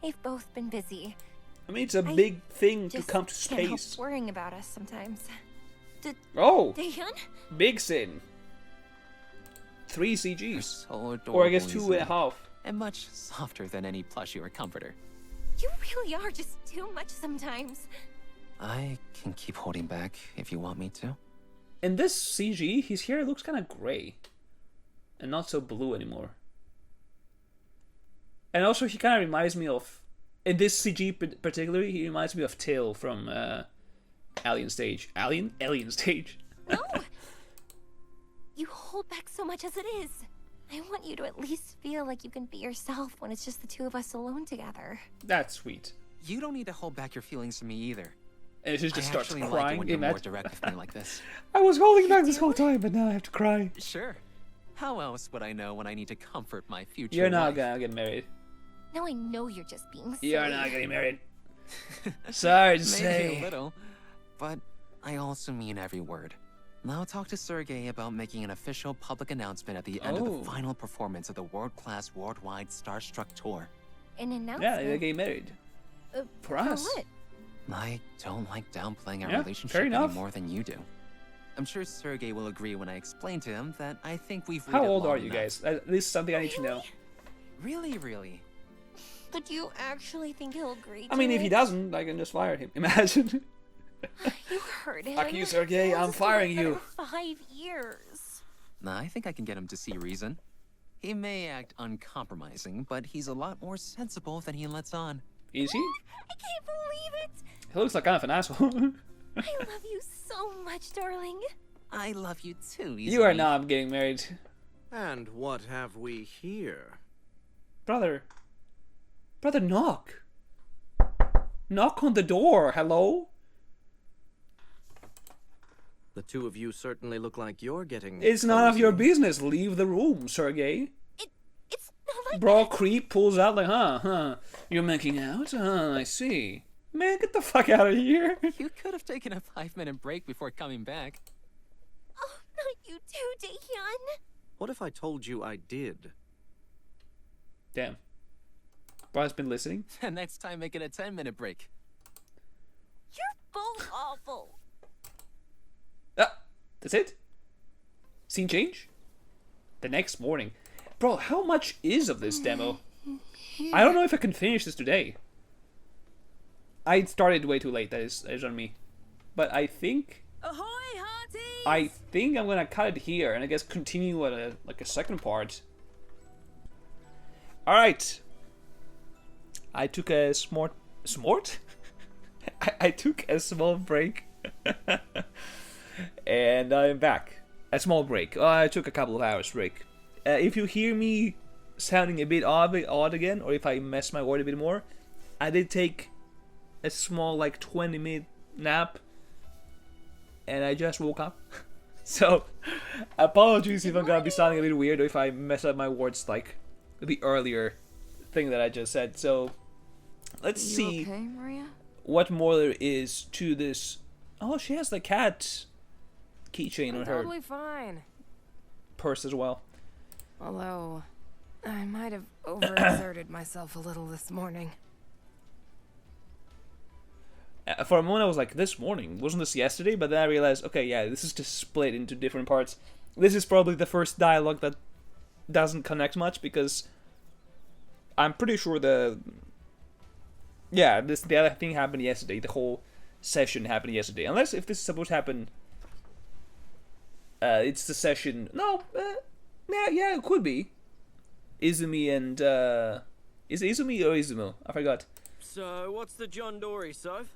B: We've both been busy.
A: I mean, it's a big thing to
B: Just
A: come to
B: can't help
A: space.
B: worrying about us sometimes.
A: Oh!
B: Daehyun?
A: Big sin. 3
D: You're
A: CGs.
D: so adorable,
A: Or I guess 2.5.
D: Izumi, and much softer than any plushie or comforter.
B: You really are just too much sometimes.
D: I can keep holding back if you want me to.
A: In this CG, his hair looks kind of gray. And not so blue anymore. And also, he kind of reminds me of... In this CG particularly, he reminds me of Tail from Alien Stage. Alien Stage.
B: No! You hold back so much as it is. I want you to at least feel like you can be yourself when it's just the two of us alone together.
A: That's sweet.
D: You don't need to hold back your feelings from me either.
A: And she just starts
D: I actually like it
A: crying.
D: when you're more
A: Imagine.
D: direct with me like this.
A: I was holding back this whole time, but now I have to cry.
D: Sure. How else would I know when I need to comfort my future
A: You're not
D: wife?
A: gonna get married.
B: Now I know you're just being silly.
A: You're not getting married. Sorry to
D: Maybe
A: say.
D: a little, but I also mean every word. I'll talk to Sergey about making an official public announcement at the end of
A: Oh.
D: the final performance of the world-class worldwide Starstruck tour.
B: An announcement.
A: Yeah, you're getting married. For us.
B: what?
D: I don't like downplaying our
A: Yeah,
D: relationship
A: fair
D: any
A: enough.
D: more than you do. I'm sure Sergey will agree when I explain to him that I think we've
A: How
D: waited
A: old
D: long
A: are you
D: enough.
A: guys? This is something I need to know.
D: Really?
B: But you actually think he'll agree
A: I mean,
B: to
A: if he
B: it?
A: doesn't, I can just fire him. Imagine.
B: You heard him.
A: Fuck you, Sergey,
B: We'll
A: I'm
B: just
A: firing
B: do it
A: you.
B: for 5 years.
D: Nah, I think I can get him to see reason. He may act uncompromising, but he's a lot more sensible than he lets on.
A: Is he?
B: I can't believe it.
A: He looks like kind of an asshole.
B: I love you so much, darling.
D: I love you too,
A: You are
D: Izumi.
A: not getting married.
E: And what have we here?
A: Brother, knock. Knock on the door. Hello?
E: The two of you certainly look like you're getting.
A: It's none of your
E: cozy.
A: business. Leave the room, Sergey.
B: It's not like
A: Bro, creep pulls out like, huh. You're making out? I see. Man, get the fuck out of here.
D: You could have taken a 5-minute break before coming back.
B: Oh, not you too, Daehyun.
E: What if I told you I did?
A: Damn. Bro's been listening.
D: And next time, make it a 10-minute break.
B: You're both awful.
A: Ah, that's it? Scene change? The next morning. Bro, how much is of this demo? I don't know if I can finish this today. I started way too late, that is on me. But I think
C: Ahoy, hearties!
A: I'm gonna cut it here and I guess continue at a second part. Alright. I took a I took a small break. And I'm back. A small break. I took a couple of hours break. If you hear me sounding a bit odd again, or if I mess my word a bit more, I did take a small 20-minute nap and I just woke up. So apologies if I'm gonna be sounding a little weird or if I mess up my words like the earlier thing that I just said. So let's see
C: okay, Maria?
A: what more there is to this. Oh, she has the cat keychain
C: I'm
A: on her
C: totally fine.
A: purse as well.
C: Although, I might have overexerted myself a little this morning.
A: For a moment I was like, this morning? Wasn't this yesterday? But then I realized, okay, yeah, this is just split into different parts. This is probably the first dialogue that doesn't connect much because I'm pretty sure the other thing happened yesterday. The whole session happened yesterday. Unless if this is supposed to happen, it's the session. No, yeah, it could be. Izumi and is it Izumi or Izumo? I forgot.
F: So, what's the John Dory, Soph?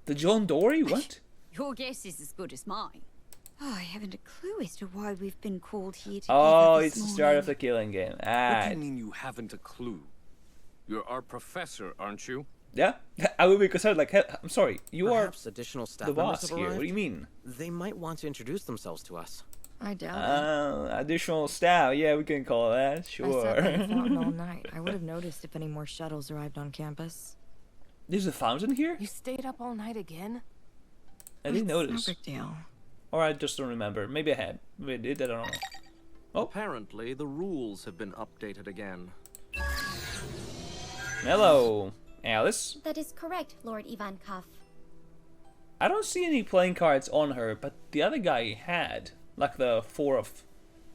A: The John Dory? What?
G: Your guess is as good as mine. Oh, I haven't a clue as to why we've been called here together
A: Oh,
G: this
A: it's the start of
G: morning.
A: the killing game.
F: What
A: Ah,
F: do you mean you haven't a clue? You're our professor, aren't you?
A: yeah. I would be concerned. Like, I'm sorry, you
E: Perhaps additional staff
A: are the
E: members
A: boss
E: have
A: here.
E: arrived?
A: What do you mean?
E: They might want to introduce themselves to us.
C: I doubt it.
A: Additional staff. Yeah, we can call that.
H: I sat
A: Sure.
H: by the fountain all night. I would have noticed if any more shuttles arrived on campus.
A: There's a fountain here?
C: You stayed up all night again?
A: I didn't
H: It's
A: notice.
H: No big deal.
A: Or I just don't remember. Maybe I had. Maybe I did, I don't know. Oh.
E: Apparently, the rules have been updated again.
A: Hello, Alice.
I: That is correct, Lord Ivankov.
A: I don't see any playing cards on her, but the other guy had. Like the 4 of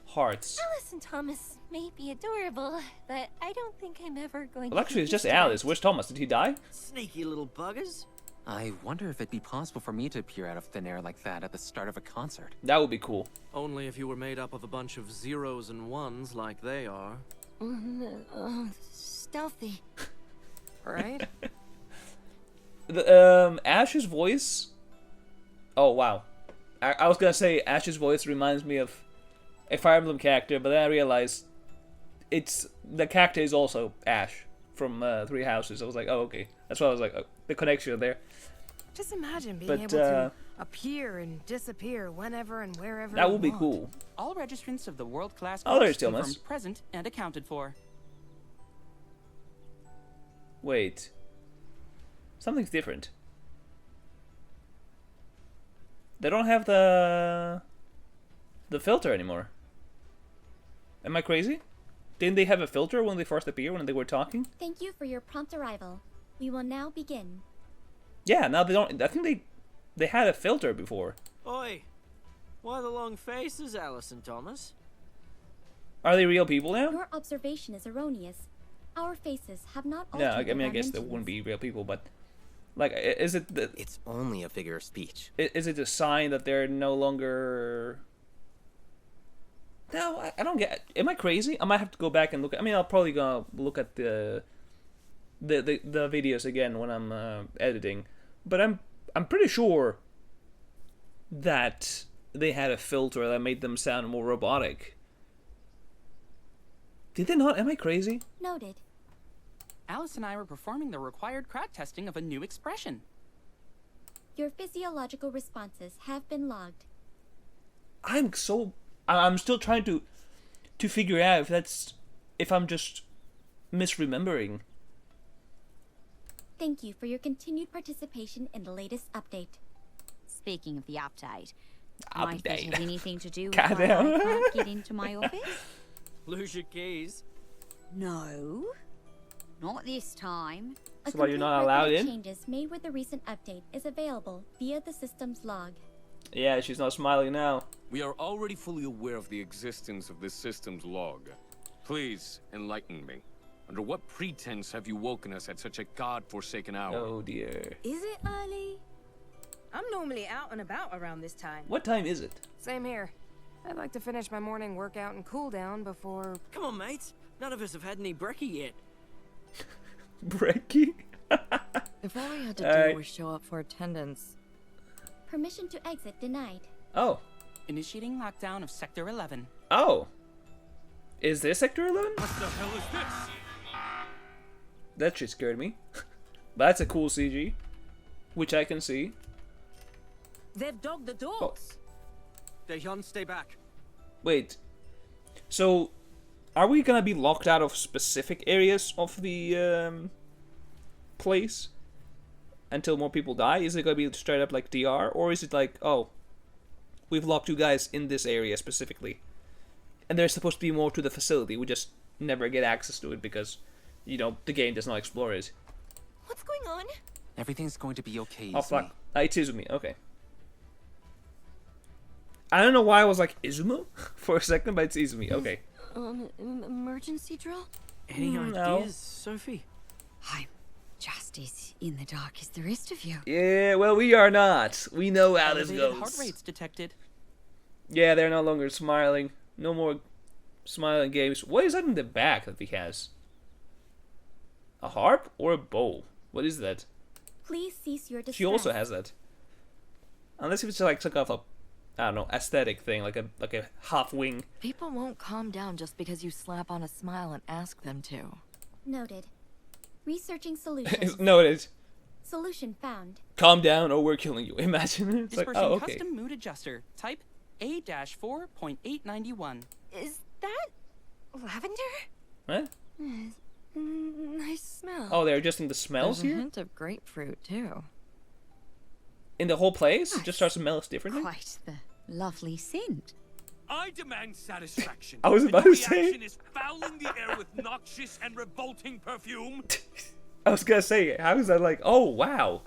A: hearts.
B: Alice and Thomas may be adorable, but I don't think I'm ever going to.
A: Well, actually, it's
B: get
A: just
B: used to
A: Alice.
B: that.
A: Where's Thomas? Did he die?
E: Sneaky little buggers.
D: I wonder if it'd be possible for me to appear out of thin air like that at the start of a concert.
A: That would be cool.
E: Only if you were made up of a bunch of zeros and ones like they are.
G: Stealthy.
C: Right?
A: The Ash's voice. Oh wow, I was gonna say Ash's voice reminds me of a Fire Emblem character, but then I realized the character is also Ash from Three Houses. I was like, oh okay, that's why I was like, oh, the connection there.
C: Just imagine being
A: But,
C: able to appear and disappear whenever and wherever
A: That
C: you
A: would be
C: want.
A: cool.
J: All registrants of the world-class
A: Oh, there's
J: course
A: Thomas.
J: confirmed present and accounted for.
A: Wait, something's different. They don't have the filter anymore. Am I crazy? Didn't they have a filter when they first appeared, when they were talking?
I: Thank you for your prompt arrival. We will now begin.
A: Yeah, now they don't. I think they had a filter before.
K: Oi! Why the long faces, Alice and Thomas?
A: Are they real people now?
I: Your observation is erroneous. Our faces have not
A: No,
I: altered
A: I mean, I
I: their
A: guess they
I: dimensions.
A: wouldn't be real people, but like, is it the,
E: It's only a figure of speech.
A: is it a sign that they're no longer? No, I don't get. Am I crazy? I might have to go back and look. I mean, I'll probably go look at the videos again when I'm editing, but I'm pretty sure that they had a filter that made them sound more robotic. Did they not? Am I crazy?
I: Noted.
J: Alice and I were performing the required crack testing of a new expression.
I: Your physiological responses have been logged.
A: I'm still trying to figure out if I'm just misremembering.
I: Thank you for your continued participation in the latest update.
G: Speaking of the update, might that
A: Update.
G: have anything to do with
A: God
G: why
A: damn.
G: I can't get into my office?
K: Lose your keys.
G: No, not this time.
I: A
A: So why you're
I: complete
A: not
I: record
A: allowed
I: of
A: in?
I: changes made with the recent update is available via the system's log.
A: Yeah, she's not smiling now.
F: We are already fully aware of the existence of this system's log. Please enlighten me. Under what pretense have you woken us at such a god-forsaken hour?
A: Oh dear.
C: Is it early? I'm normally out and about around this time.
A: What time is it?
C: Same here. I'd like to finish my morning workout and cool down before...
K: Come on, mates. None of us have had any brekkie yet.
A: Brekkie?
H: If all we had to
A: Alright.
H: do was show up for attendance.
I: Permission to exit denied.
A: Oh.
J: Initiating lockdown of Sector 11.
A: Oh. Is this Sector 11?
F: What the hell is this?
A: That shit scared me. But that's a cool CG. Which I can see.
C: They've dogged the doors.
A: Oh.
E: Daehyun, stay back.
A: Wait. So, are we gonna be locked out of specific areas of the place until more people die? Is it gonna be straight up like DR, or is it like, oh, we've locked you guys in this area specifically, and there's supposed to be more to the facility? We just never get access to it because, you know, the game does not explore it.
B: What's going on?
D: Everything's going to be okay,
A: Oh
D: Izumi.
A: fuck! It's Izumi. Okay. I don't know why I was like Izumo for a second, but it's Izumi. Okay.
I: Emergency drill?
K: Any
A: No.
K: ideas, Sophie?
G: I'm just as in the dark as the rest of you.
A: Yeah, well, we are not. We know how this
J: Elevated heart
A: goes.
J: rates detected.
A: Yeah, they're no longer smiling. No more smiling games. What is that in the back that he has? A harp or a bow? What is that?
I: Please cease your distress.
A: She also has that. Unless if it's like some kind of a, I don't know, aesthetic thing, like a half wing.
H: People won't calm down just because you slap on a smile and ask them to.
I: Noted. Researching solutions.
A: Noted.
I: Solution found.
A: Calm down or we're killing you. Imagine. It's like,
J: Dispersing
A: oh, okay.
J: custom mood adjuster. Type A-4.891.
B: Is that lavender?
A: What?
B: Nice smell.
A: Oh, they're adjusting the smells
H: There's a
A: here?
H: hint of grapefruit too.
A: in the whole place. It just starts to melt differently.
G: Quite the lovely scent.
F: I demand satisfaction.
A: I was
F: and
A: about
F: your
A: to say-
F: reaction is fouling the air with noxious and revolting perfume.
A: I was gonna say, how is that like, oh wow.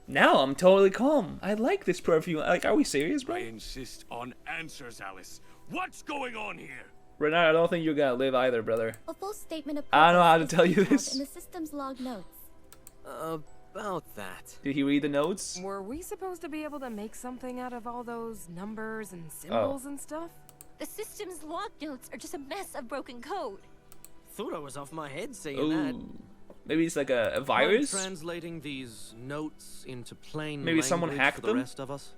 A: Now I'm totally calm. I like this perfume. Like, are we serious,
F: I
A: bro?
F: insist on answers, Alice. What's going on here?
A: Renard, I don't think you're gonna live either, brother.
I: A full statement of
A: I don't know how to
I: purpose
A: tell
I: is
A: you
I: detailed
A: this.
I: in the system's log notes.
K: About that.
A: Did he read the notes?
C: Were we supposed to be able to make something out of all those numbers and symbols and stuff?
B: The system's log notes are just a mess of broken code.
K: Thought I was off my head saying that.
A: Ooh. Maybe it's like a
E: Mind
A: virus?
E: translating these notes into plain
A: Maybe someone
E: language
A: hacked
E: for the
A: them?
E: rest of us?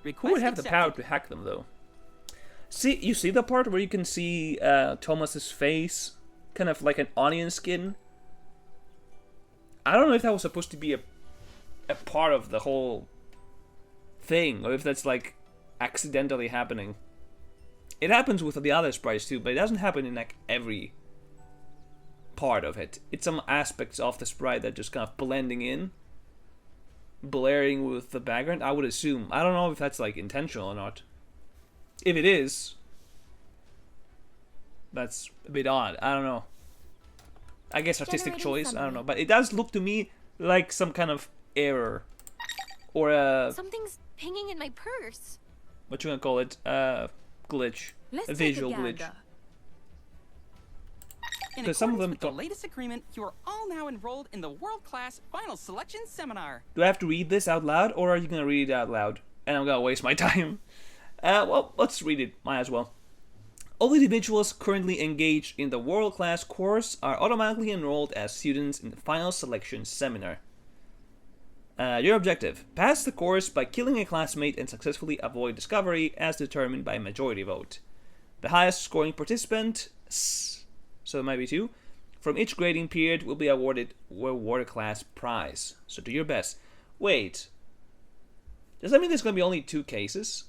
A: Who would have the power to hack them, though? See, you see the part where you can see Thomas's face? Kind of like an onion skin? I don't know if that was supposed to be a part of the whole thing, or if that's like accidentally happening. It happens with the other sprites too, but it doesn't happen in like every part of it. It's some aspects of the sprite that just kind of blending in, blaring with the background, I would assume. I don't know if that's like intentional or not. If it is, that's a bit odd. I don't know. I guess artistic
I: Generating
A: choice, I don't
I: summary.
A: know. But it does look to me like some kind of error. Or a,
B: Something's pinging in my purse.
A: what you gonna call it? Glitch.
J: Let's
A: A
J: take
A: visual glitch.
J: gander. In
A: 'Cause some of
J: accordance
A: them
J: with the
A: don't-
J: latest agreement, you are all now enrolled in the world-class final selection seminar.
A: Do I have to read this out loud, or are you gonna read it out loud? And I'm gonna waste my time. Well, let's read it. Might as well. All individuals currently engaged in the world-class course are automatically enrolled as students in the final selection seminar. Your objective: pass the course by killing a classmate and successfully avoid discovery as determined by majority vote. The highest scoring participant, so it might be 2, from each grading period will be awarded a class prize. So do your best. Wait. Does that mean there's going to be only 2 cases?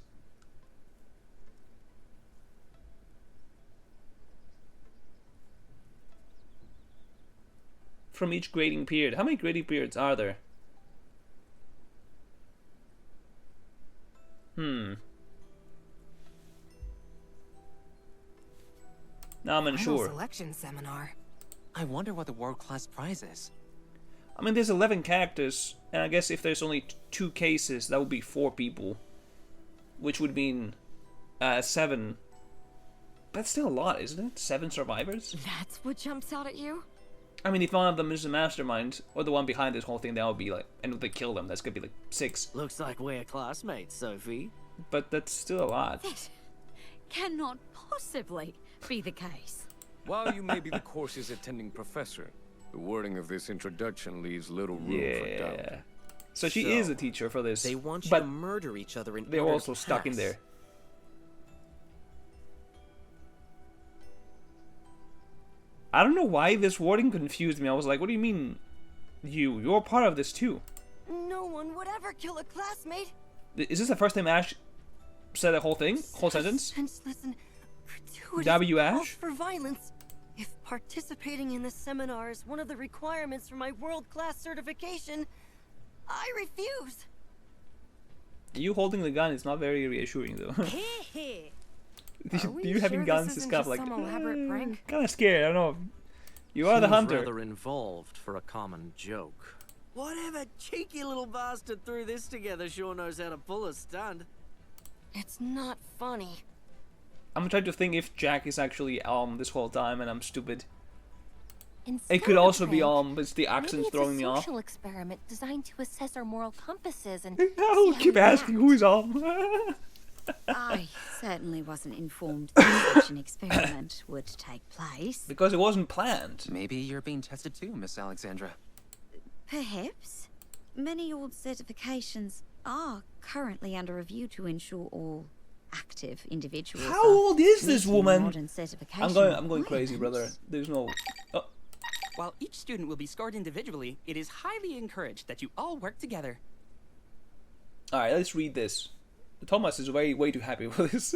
A: From each grading period. How many grading periods are there? Now I'm
C: Final
A: unsure.
C: selection seminar.
D: I wonder what the world-class prize is.
A: I mean, there's 11 characters, and I guess if there's only 2 cases, that would be 4 people. Which would mean 7. That's still a lot, isn't it? 7 survivors?
H: That's what jumps out at you?
A: I mean, if one of them is the mastermind, or the one behind this whole thing, that would be like, and if they kill them, that's gonna be like 6.
K: Looks like we're classmates, Sophie.
A: But that's still a lot.
G: That cannot possibly be the case.
F: While you may be the course's attending professor, the wording of this introduction leaves little room for doubt.
A: Yeah. So she
K: So,
A: is a teacher for this.
K: They want you
A: but
K: to murder each other in
A: they're
K: order
A: also
K: to
A: stuck in
K: pass.
A: there. I don't know why this wording confused me. I was like, what do you mean you're part of this too?
H: No one would ever kill a classmate.
A: Is this the first time Ash said the whole thing? Whole sentence?
H: Senseless and gratuitous
A: W.
H: calls
A: Ash?
H: for violence. If participating in the seminar is one of the requirements for my world-class certification, I refuse.
A: You holding the gun is not very reassuring though.
C: Are we
A: you having
C: sure
A: guns
C: this
A: is
C: isn't
A: kind of
C: just
A: like
C: some elaborate prank?
A: kind of scared. I don't know. You are the
E: Seems
A: hunter.
E: rather involved for a common joke.
K: Whatever cheeky little bastard threw this together sure knows how to pull a stunt.
H: It's not funny.
A: I'm trying to think if Jack is actually this whole time and I'm stupid.
B: Instead
A: It could
B: of a
A: also be
B: prank,
A: it's the accents
B: maybe
A: throwing me
B: it's a
A: off.
B: social experiment designed to assess our moral compasses and
A: I'll
B: see how
A: keep
B: we
A: asking
B: react.
A: who's on.
G: I certainly wasn't informed that such an experiment would take place.
A: Because it wasn't planned.
D: Maybe you're being tested too, Miss Alexandra.
G: Perhaps. Many old certifications are currently under review to ensure all active individuals.
A: How
G: are
A: old is this
G: meeting
A: woman?
G: modern certification
A: I'm going crazy, brother.
G: requirements.
A: There's no. Oh,
J: While each student will be scored individually, it is highly encouraged that you all work together.
A: all right, let's read this. Thomas is way too happy with this.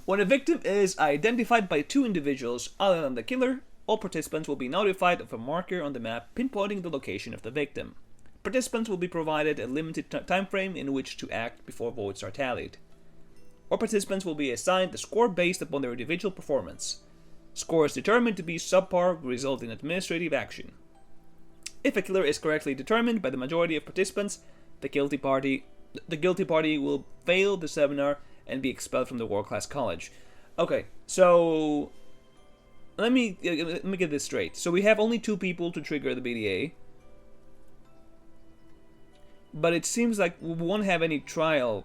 A: When a victim is identified by 2 individuals other than the killer, all participants will be notified of a marker on the map pinpointing the location of the victim. participants will be provided a limited time frame in which to act before votes are tallied. All participants will be assigned a score based upon their individual performance. Scores determined to be subpar will result in administrative action. If a killer is correctly determined by the majority of participants, the guilty party will fail the seminar and be expelled from the world-class college. Okay, so let me get this straight. So we have only 2 people to trigger the BDA, but it seems like we won't have any trial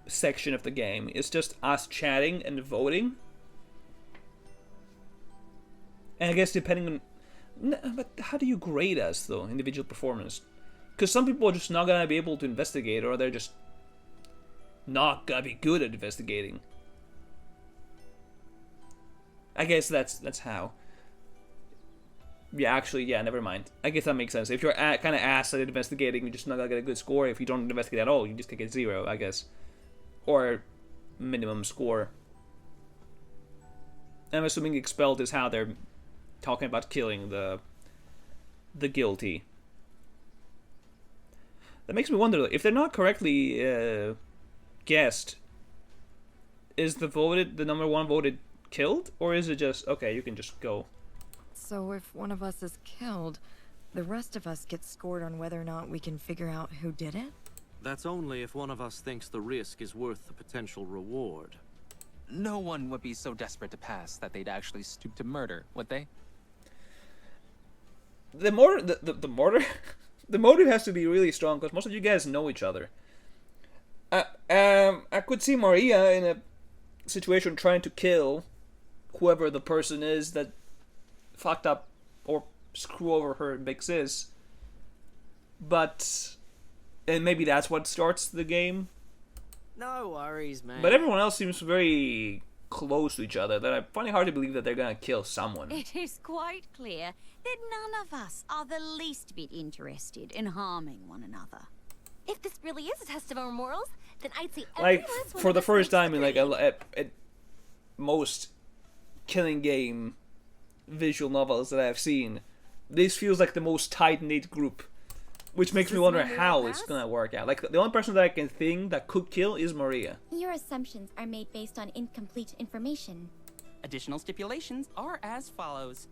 A: section of the game. It's just us chatting and voting. And I guess depending on... But how do you grade us, though, individual performance? Because some people are just not gonna be able to investigate, or they're just not gonna be good at investigating. I guess that's how. Yeah, actually, yeah, never mind. I guess that makes sense. If you're kind of ass at investigating, you're just not gonna get a good score. If you don't investigate at all, you just get 0, I guess. Or minimum score. I'm assuming expelled is how they're talking about killing the guilty. That makes me wonder, if they're not correctly guessed, is the number 1 voted killed, or is it just okay, you can just go?
L: So if one of us is killed, the rest of us get scored on whether or not we can figure out who did it?
E: That's only if one of us thinks the risk is worth the potential reward.
J: No one would be so desperate to pass that they'd actually stoop to murder, would they?
A: The murder, the motive has to be really strong because most of you guys know each other. I could see Maria in a situation trying to kill whoever the person is that fucked up or screw over her big sis. And maybe that's what starts the game.
K: No worries, man.
A: But everyone else seems very close to each other that I find it hard to believe that they're gonna kill someone.
G: It is quite clear that none of us are the least bit interested in harming one another.
B: If this really is a test of our morals, then I'd say every
A: Like,
B: last one
A: for
B: of
A: the
B: us
A: first
B: makes
A: time in like
B: three.
A: a most killing game visual novels that I've seen, this feels like the most tight-knit group. Which makes me wonder how it's gonna work out. Like, the only person that I can think that could kill is Maria.
I: Your assumptions are made based on incomplete information.
J: Additional stipulations are as follows.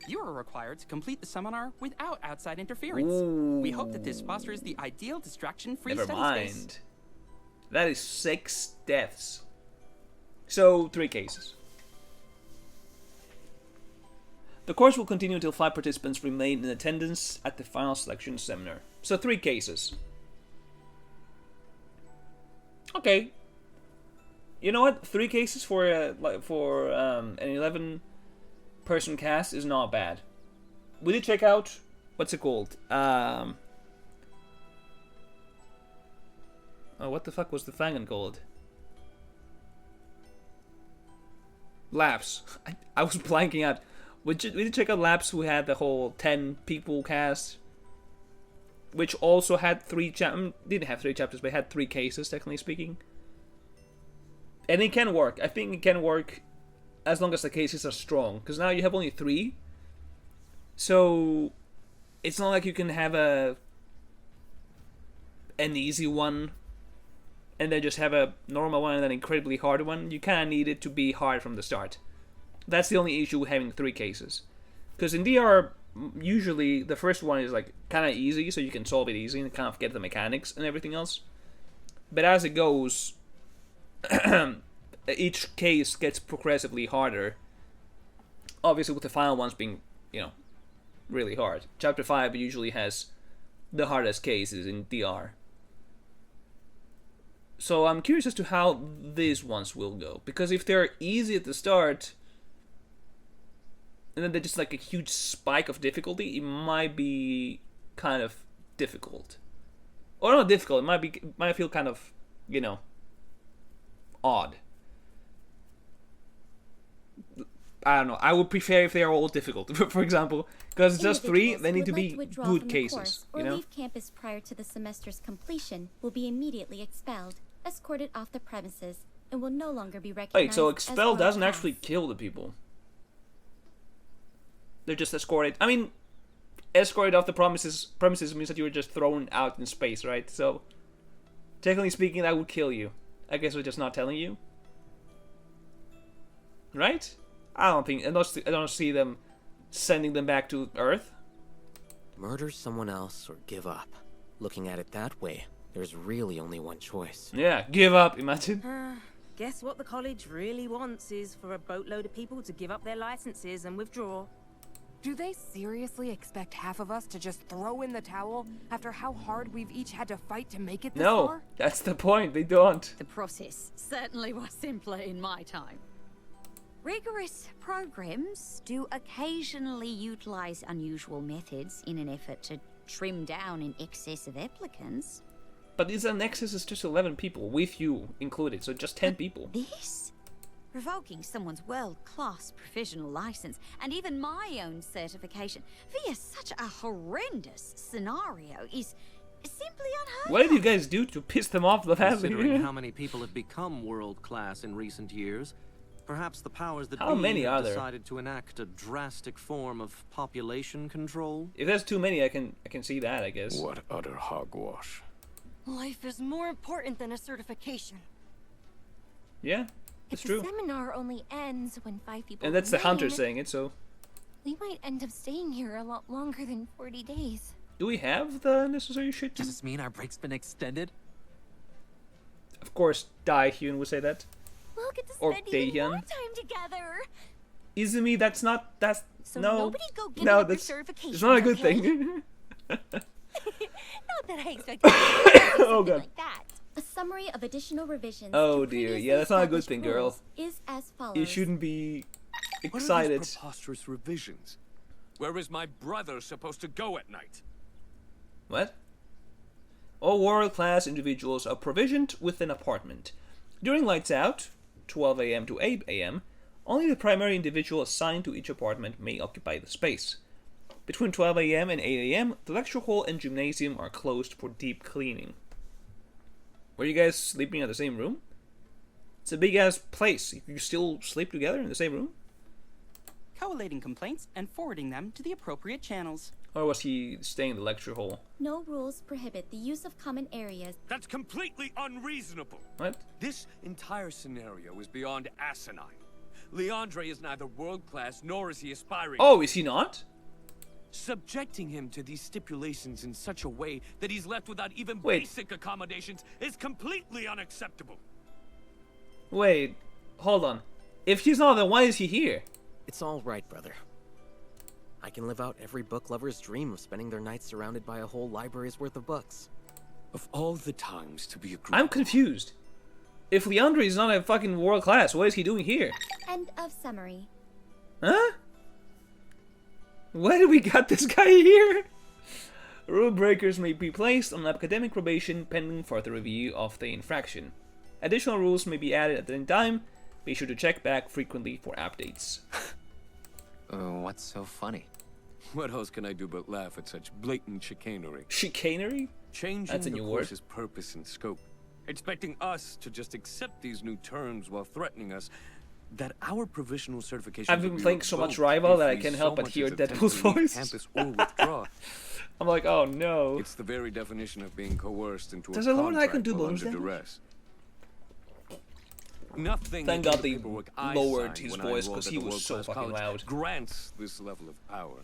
J: You are required to complete the seminar without outside interference.
A: Ooh.
J: We hope that this fosters the ideal distraction-free
A: Never
J: study
A: mind.
J: space.
A: That is 6 deaths. So, 3 cases. The course will continue until 5 participants remain in attendance at the final selection seminar. So 3 cases. Okay. You know what? 3 cases for an 11-person cast is not bad. We did check out, what's it called? Oh, what the fuck was the Fangen called? Labs. I was blanking out. We did check out Labs, who had the whole 10 people cast, which also had 3 chapters. Didn't have 3 chapters, but had 3 cases, technically speaking. And it can work. I think it can work as long as the cases are strong, because now you have only 3. So it's not like you can have an easy one and then just have a normal one and an incredibly hard one. You kind of need it to be hard from the start. That's the only issue with having 3 cases. Because in DR, usually the first one is like kind of easy, so you can solve it easy and kind of get the mechanics and everything else. But as it goes, each case gets progressively harder. Obviously with the final ones being, really hard. Chapter 5 usually has the hardest cases in DR. So I'm curious as to how these ones will go. Because if they're easy at the start, and then there's just like a huge spike of difficulty, it might be kind of difficult. Or not difficult, it might feel kind of, odd. I don't know. I would prefer if they are all difficult, for example, because it's just 3. They need to be good cases,
I: or leave campus prior to the semester's completion will be immediately expelled, escorted off the premises, and will no longer be recognized.
A: Wait, so expel
I: as
A: doesn't
I: world-class.
A: actually kill the people. They're just escorted. I mean, escorted off the premises means that you were just thrown out in space, right? So, technically speaking, that would kill you. I guess we're just not telling you. Right? I don't see them sending them back to Earth.
M: Murder someone else or give up. Looking at it that way, there's really only one choice.
A: Yeah, give up, imagine.
N: Guess what the college really wants is for a boatload of people to give up their licenses and withdraw.
C: Do they seriously expect half of us to just throw in the towel after how hard we've each had to fight to make it this
A: No,
C: far?
A: that's the point. They don't.
O: The process certainly was simpler in my time.
G: Rigorous programs do occasionally utilize unusual methods in an effort to trim down an excess of applicants.
A: But this Nexus is just 11 people, with you included, so just 10 people.
G: This? Revoking someone's world-class professional license and even my own certification via such a horrendous scenario is simply unheard of.
A: What did you guys do to piss them off the family?
E: Considering how many people have become world-class in recent years, perhaps the powers that
A: How
E: be
A: many
E: have
A: are there?
E: decided to enact a drastic form of population control.
A: If there's too many, I can see that, I guess.
F: What utter hogwash.
H: Life is more important than a certification.
A: Yeah, it's
B: If
A: true.
B: the seminar only ends when 5 people
A: And that's the hunter
B: remain,
A: saying it, so...
B: we might end up staying here a lot longer than 40 days.
A: Do we have the necessary shit to...
D: Does this mean our break's been extended?
A: Of course, Daehyun would say that.
B: We'll get to
A: Or
B: spend even more
A: Daehyun.
B: time together.
A: Izumi, that's not... That's...
B: So
A: no.
B: nobody go get
A: no,
B: another
A: that's...
B: certification,
A: It's not a good
B: okay?
A: thing.
B: Not that I expect you to do something
A: Oh, God.
B: like that.
I: A summary of additional revisions.
A: Oh,
I: to
A: dear.
I: previously
A: Yeah, that's not a good
I: established
A: thing, girl.
I: rules Is as follows.
A: You shouldn't be
F: What are
A: excited.
F: these preposterous revisions? Where is my brother supposed to go at night?
A: What? All world-class individuals are provisioned with an apartment. During lights out, 12 a.m. to 8 a.m., only the primary individual assigned to each apartment may occupy the space. Between 12 a.m. and 8 a.m., the lecture hall and gymnasium are closed for deep cleaning. Were you guys sleeping in the same room? It's a big-ass place. You still sleep together in the same room?
J: Collating complaints and forwarding them to the appropriate channels.
A: Or was he staying in the lecture hall?
I: No rules prohibit the use of common areas.
F: That's completely unreasonable.
A: What?
F: This entire scenario is beyond asinine. Leandre is neither world-class nor is he aspiring.
A: Oh, is he not?
F: Subjecting him to these stipulations in such a way that he's left without even
A: Wait.
F: basic accommodations is completely unacceptable.
A: Wait, hold on. If he's not, then why is he here?
M: It's all right, brother. I can live out every book lover's dream of spending their nights surrounded by a whole library's worth of books.
F: Of all the times to be
A: I'm confused. If Leandre is not a fucking world class, what is he doing here?
I: End of summary.
A: Huh? Why did we got this guy here? Rule breakers may be placed on academic probation pending further review of the infraction. Additional rules may be added at any time. Be sure to check back frequently for updates.
D: What's so funny?
F: What else can I do but laugh at such blatant chicanery?
A: Chicanery?
F: Changing
A: That's a
F: the
A: new word.
F: course's purpose and scope. Expecting us to just accept these new terms while threatening us that our provisional certification
A: I've
F: will
A: been
F: be
A: playing so much
F: revoked
A: Rival
F: if
A: that I
F: we
A: can't
F: so
A: help but
F: much
A: hear
F: as attempt
A: Deadpool's
F: to leave
A: voice.
F: campus or withdraw.
A: I'm like, oh no.
F: It's the very definition of being coerced into
A: Does
F: a
A: it look like I can
F: contract
A: do
F: while
A: bonus
F: under
A: damage?
F: duress. Nothing
A: Thank
F: in
A: God
F: the
A: they
F: paperwork I
A: lowered
F: signed
A: his
F: when I
A: voice
F: enrolled
A: 'cause
F: at
A: he
F: the
A: was so
F: world-class
A: fucking
F: college
A: loud.
F: grants this level of power.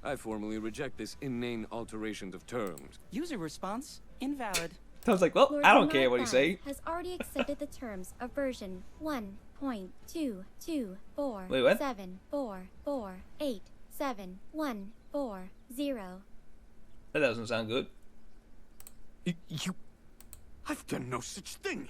F: I formally reject this inane alterations of terms.
J: User response invalid.
A: I was like, well,
I: Lord
A: I don't
I: Bernard
A: care what you
I: Bass
A: say.
I: Has already accepted the terms of version 1.224.
A: Wait, what?
I: 744871440.
A: That doesn't sound good.
F: You... I've done no such thing.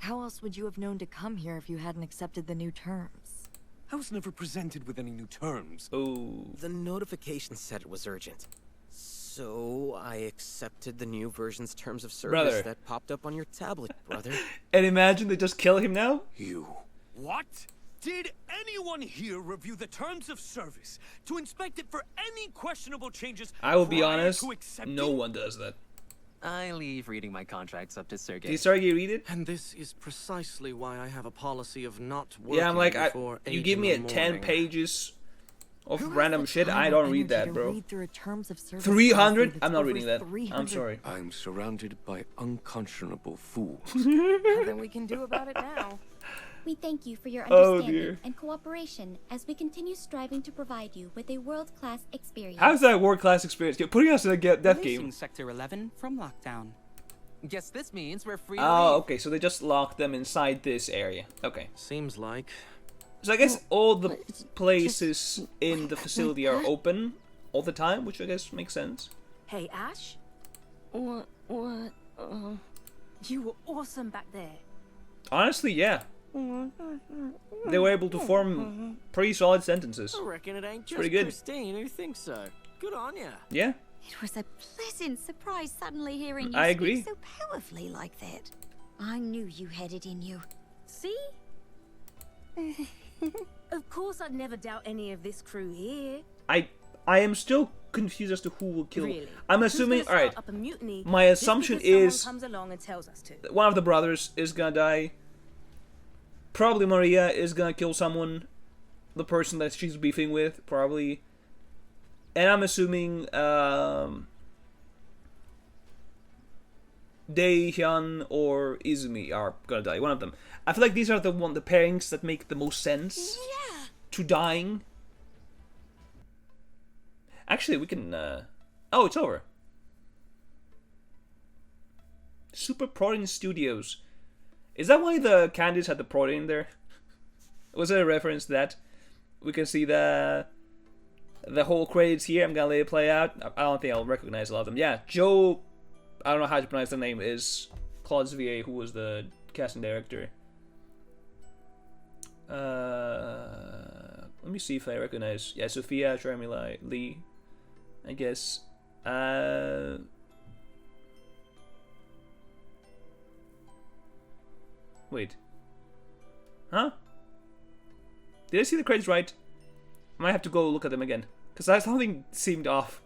L: How else would you have known to come here if you hadn't accepted the new terms?
F: I was never presented with any new terms.
A: Oh.
M: The notification said it was urgent. So I accepted the new version's terms of service
A: Brother.
M: that popped up on your tablet, brother.
A: And imagine they just kill him now?
F: You... What? Did anyone here review the terms of service to inspect it for any questionable changes?
A: I will be
F: prior
A: honest,
F: to accepting?
A: no one does that.
D: I leave reading my contracts up to Sergey.
A: Did Sergey read it?
E: And this is precisely why I have a policy of not working
A: Yeah, I'm like,
E: before
A: you
E: 8
A: give
E: in
A: me
E: the
A: a 10
E: morning.
A: pages of
O: Who has
A: random
O: the
A: shit.
O: time
A: I
O: or
A: don't read
O: energy
A: that,
O: to
A: bro.
O: read through a terms of service
A: 300?
O: policy
A: I'm not
O: that's
A: reading that.
O: over
A: I'm
O: 300
A: sorry.
F: I'm surrounded by unconscionable fools.
C: Nothing we can do about it now.
I: We thank you for your
A: Oh,
I: understanding
A: dear.
I: and cooperation as we continue striving to provide you with a world-class experience.
A: How's that world-class experience? You're putting us in a death
J: Releasing
A: game.
J: Sector 11 from lockdown.
D: Guess this means we're free to
A: Oh,
D: leave.
A: okay, so they just locked them inside this area. Okay.
M: Seems like.
A: So I guess all the places in the facility are open all the time, which I guess makes sense.
N: Hey, Ash,
H: What?
N: you were awesome back there.
A: Honestly, yeah. They were able to form pretty solid sentences.
K: I reckon it ain't just
A: Pretty good.
K: Christine who thinks so. Good on ya.
A: Yeah.
G: It was a pleasant surprise suddenly hearing you
A: I
G: speak
A: agree.
G: so powerfully like that. I knew you had it in you.
N: See? Of course I'd never doubt any of this crew here.
A: I am still confused as to who will kill.
N: Really?
A: I'm
N: Who's
A: assuming.
N: gonna
A: All right.
N: start up a mutiny
A: My
N: just
A: assumption
N: because someone
A: is
N: comes along and tells us to.
A: one of the brothers is gonna die. Probably Maria is gonna kill someone. The person that she's beefing with, probably. And I'm assuming Dae-hyun or Izumi are gonna die. One of them. I feel like these are the pairings that make the most sense to dying. Actually, we can. Oh, it's over. Super Protein Studios. Is that why the candies had the protein there? Was there a reference to that? We can see the whole credits here. I'm gonna let it play out. I don't think I'll recognize a lot of them. Yeah, Joe. I don't know how to pronounce the name. Is Claude Xavier, who was the casting director. Let me see if I recognize. Yeah, Sophia Sharmila Lee, I guess. Wait. Huh? Did I see the credits right? I might have to go look at them again. Because something seemed off.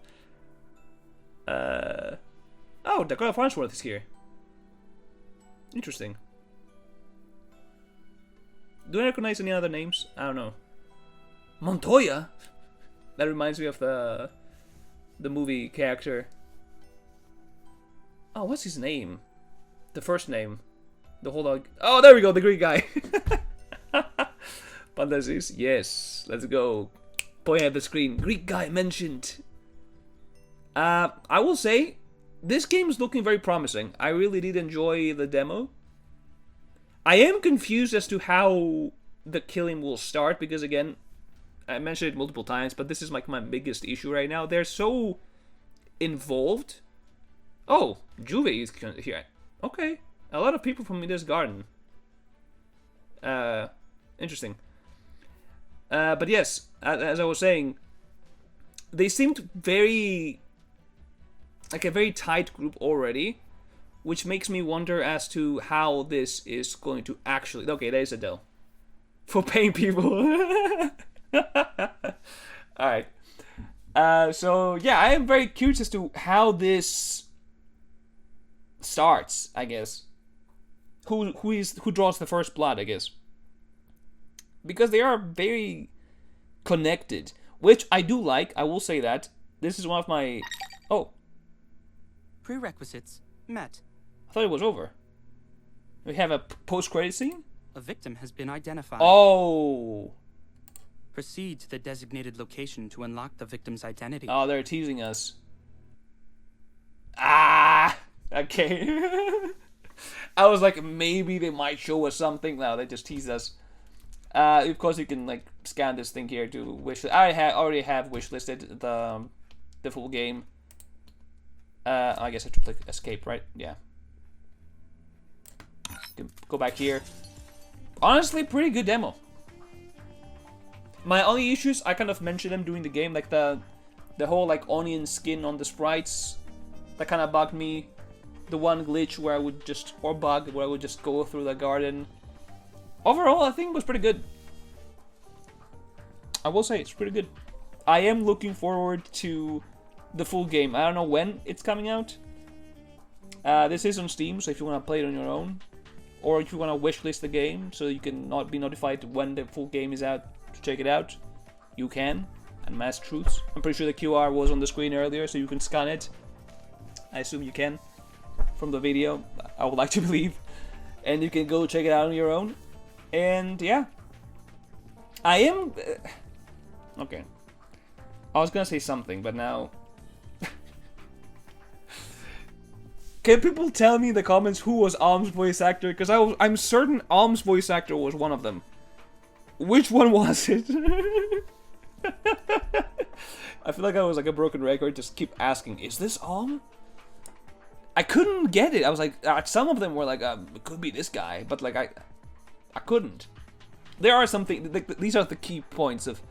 A: Oh, Dakota Farnsworth is here. Interesting. Do I recognize any other names? I don't know. Montoya? That reminds me of the movie character. Oh, what's his name? The first name. The whole dog. Oh, there we go, the Greek guy. Fantasies. Yes, let's go. Point at the screen. Greek guy mentioned. I will say, this game is looking very promising. I really did enjoy the demo. I am confused as to how the killing will start, because again, I mentioned it multiple times, but this is like my biggest issue right now. They're so involved. Oh, Juve is here. Okay. A lot of people from this garden. Interesting. But yes, as I was saying, they seemed very... like a very tight group already, which makes me wonder as to how this is going to actually... Okay, there's Adele. For paying people. Alright. So, yeah, I am very curious as to how this starts, I guess. Who draws the first blood, I guess. Because they are very connected, which I do like. I will say that. This is one of my... Oh.
J: Prerequisites met.
A: I thought it was over. We have a post-credit scene?
J: A victim has been identified.
A: Oh.
J: Proceed to the designated location to unlock the victim's identity.
A: Oh, they're teasing us. Ah! Okay. I was like, maybe they might show us something. No, they just tease us. Of course, you can like scan this thing here to wish. I already have wishlisted the full game. I guess I have to click escape, right? Yeah. Go back here. Honestly, pretty good demo. My only issues, I kind of mentioned them during the game, like the whole like onion skin on the sprites. That kind of bugged me. The one glitch where I would just, or bug, where I would just go through the garden. Overall, I think it was pretty good. I will say, it's pretty good. I am looking forward to the full game. I don't know when it's coming out. This is on Steam, so if you want to play it on your own, or if you want to wishlist the game so you can not be notified when the full game is out to check it out, you can. Unmasked Truths. I'm pretty sure the QR was on the screen earlier, so you can scan it. I assume you can from the video. I would like to believe. And you can go check it out on your own. And yeah. I am... okay. I was gonna say something, but now... Can people tell me in the comments who was Alm's voice actor? Because I'm certain Alm's voice actor was one of them. Which one was it? I feel like I was like a broken record, just keep asking, is this Alm? I couldn't get it. I was like, some of them were like, it could be this guy, but like I couldn't. There are some things, these are the key points of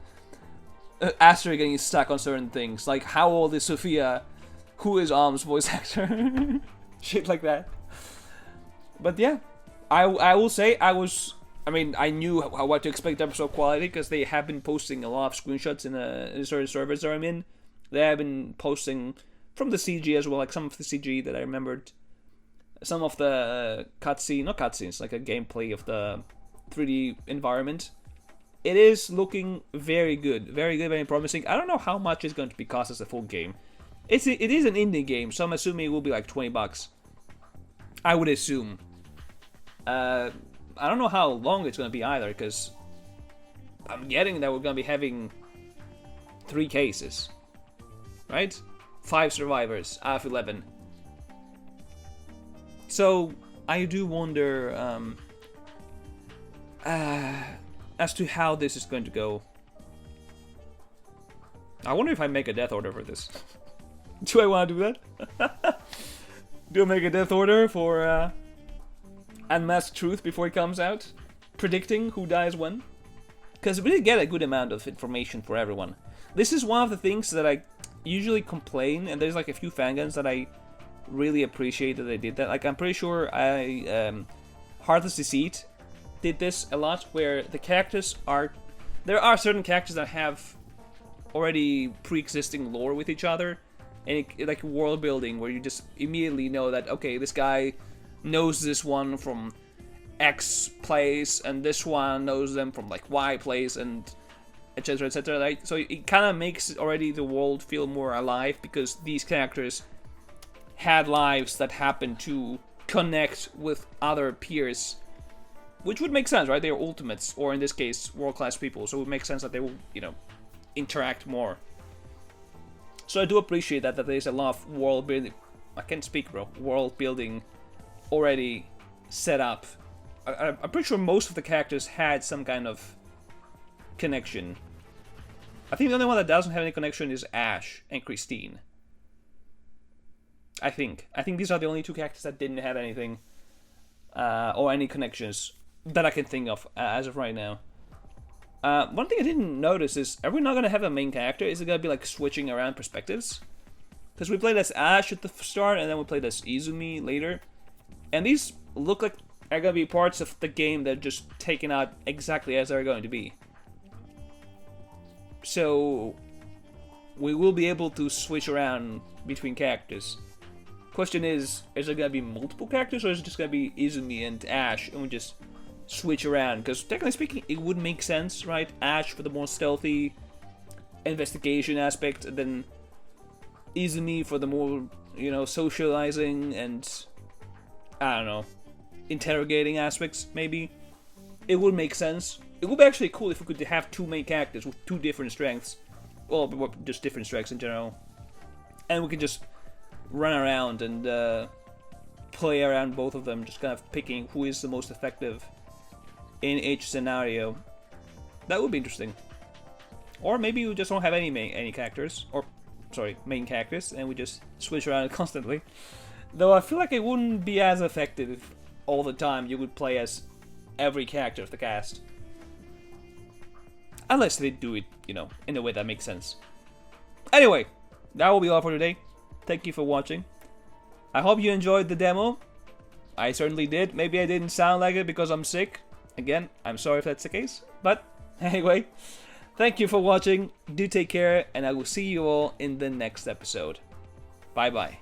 A: Aster getting stuck on certain things, like how old is Sophia? Who is Alm's voice actor? Shit like that. But yeah, I will say I mean, I knew what to expect episode quality because they have been posting a lot of screenshots in the certain servers that I'm in. They have been posting from the CG as well, like some of the CG that I remembered. Some of the cutscene, not cutscenes, like a gameplay of the 3D environment. It is looking very good, very promising. I don't know how much it's going to be cost as a full game. It is an indie game, so I'm assuming it will be like $20. I would assume. I don't know how long it's going to be either, because I'm getting that we're going to be having 3 cases. Right? 5 survivors out of 11. So, I do wonder as to how this is going to go. I wonder if I make a death order for this. Do I want to do that? Do I make a death order for Unmasked Truth before it comes out? Predicting who dies when? Because we did get a good amount of information for everyone. This is one of the things that I usually complain, and there's like a few fangons that I really appreciate that they did that. Like, I'm pretty sure Heartless Deceit did this a lot, where the characters are... There are certain characters that have already pre-existing lore with each other, and like world building, where you just immediately know that, okay, this guy knows this one from X place, and this one knows them from like Y place, and etc, etc. Right? So it kind of makes already the world feel more alive, because these characters had lives that happen to connect with other peers, which would make sense, right? They're ultimates, or in this case, world-class people, so it would make sense that they will, you know, interact more. So I do appreciate that there's a lot of world building. I can't speak, bro. World building already set up. I'm pretty sure most of the characters had some kind of connection. I think the only one that doesn't have any connection is Ash and Christine. I think these are the only 2 characters that didn't have anything or any connections that I can think of as of right now. One thing I didn't notice is, are we not going to have a main character? Is it going to be like switching around perspectives? Because we played as Ash at the start, and then we played as Izumi later. And these look like are going to be parts of the game that are just taken out exactly as they're going to be. So, we will be able to switch around between characters. Question is there going to be multiple characters, or is it just going to be Izumi and Ash, and we just switch around? Because technically speaking, it would make sense, right? Ash for the more stealthy investigation aspect, and then Izumi for the more, you know, socializing and, I don't know, interrogating aspects, maybe. It would make sense. It would be actually cool if we could have 2 main characters with 2 different strengths. Well, just different strengths in general. And we could just run around and play around both of them, just kind of picking who is the most effective in each scenario. That would be interesting. Or maybe we just don't have any characters, or sorry, main characters, and we just switch around constantly. Though I feel like it wouldn't be as effective if all the time you would play as every character of the cast. Unless they do it, you know, in a way that makes sense. Anyway, that will be all for today. Thank you for watching. I hope you enjoyed the demo. I certainly did. Maybe I didn't sound like it because I'm sick. Again, I'm sorry if that's the case. But anyway, thank you for watching. Do take care, and I will see you all in the next episode. Bye bye.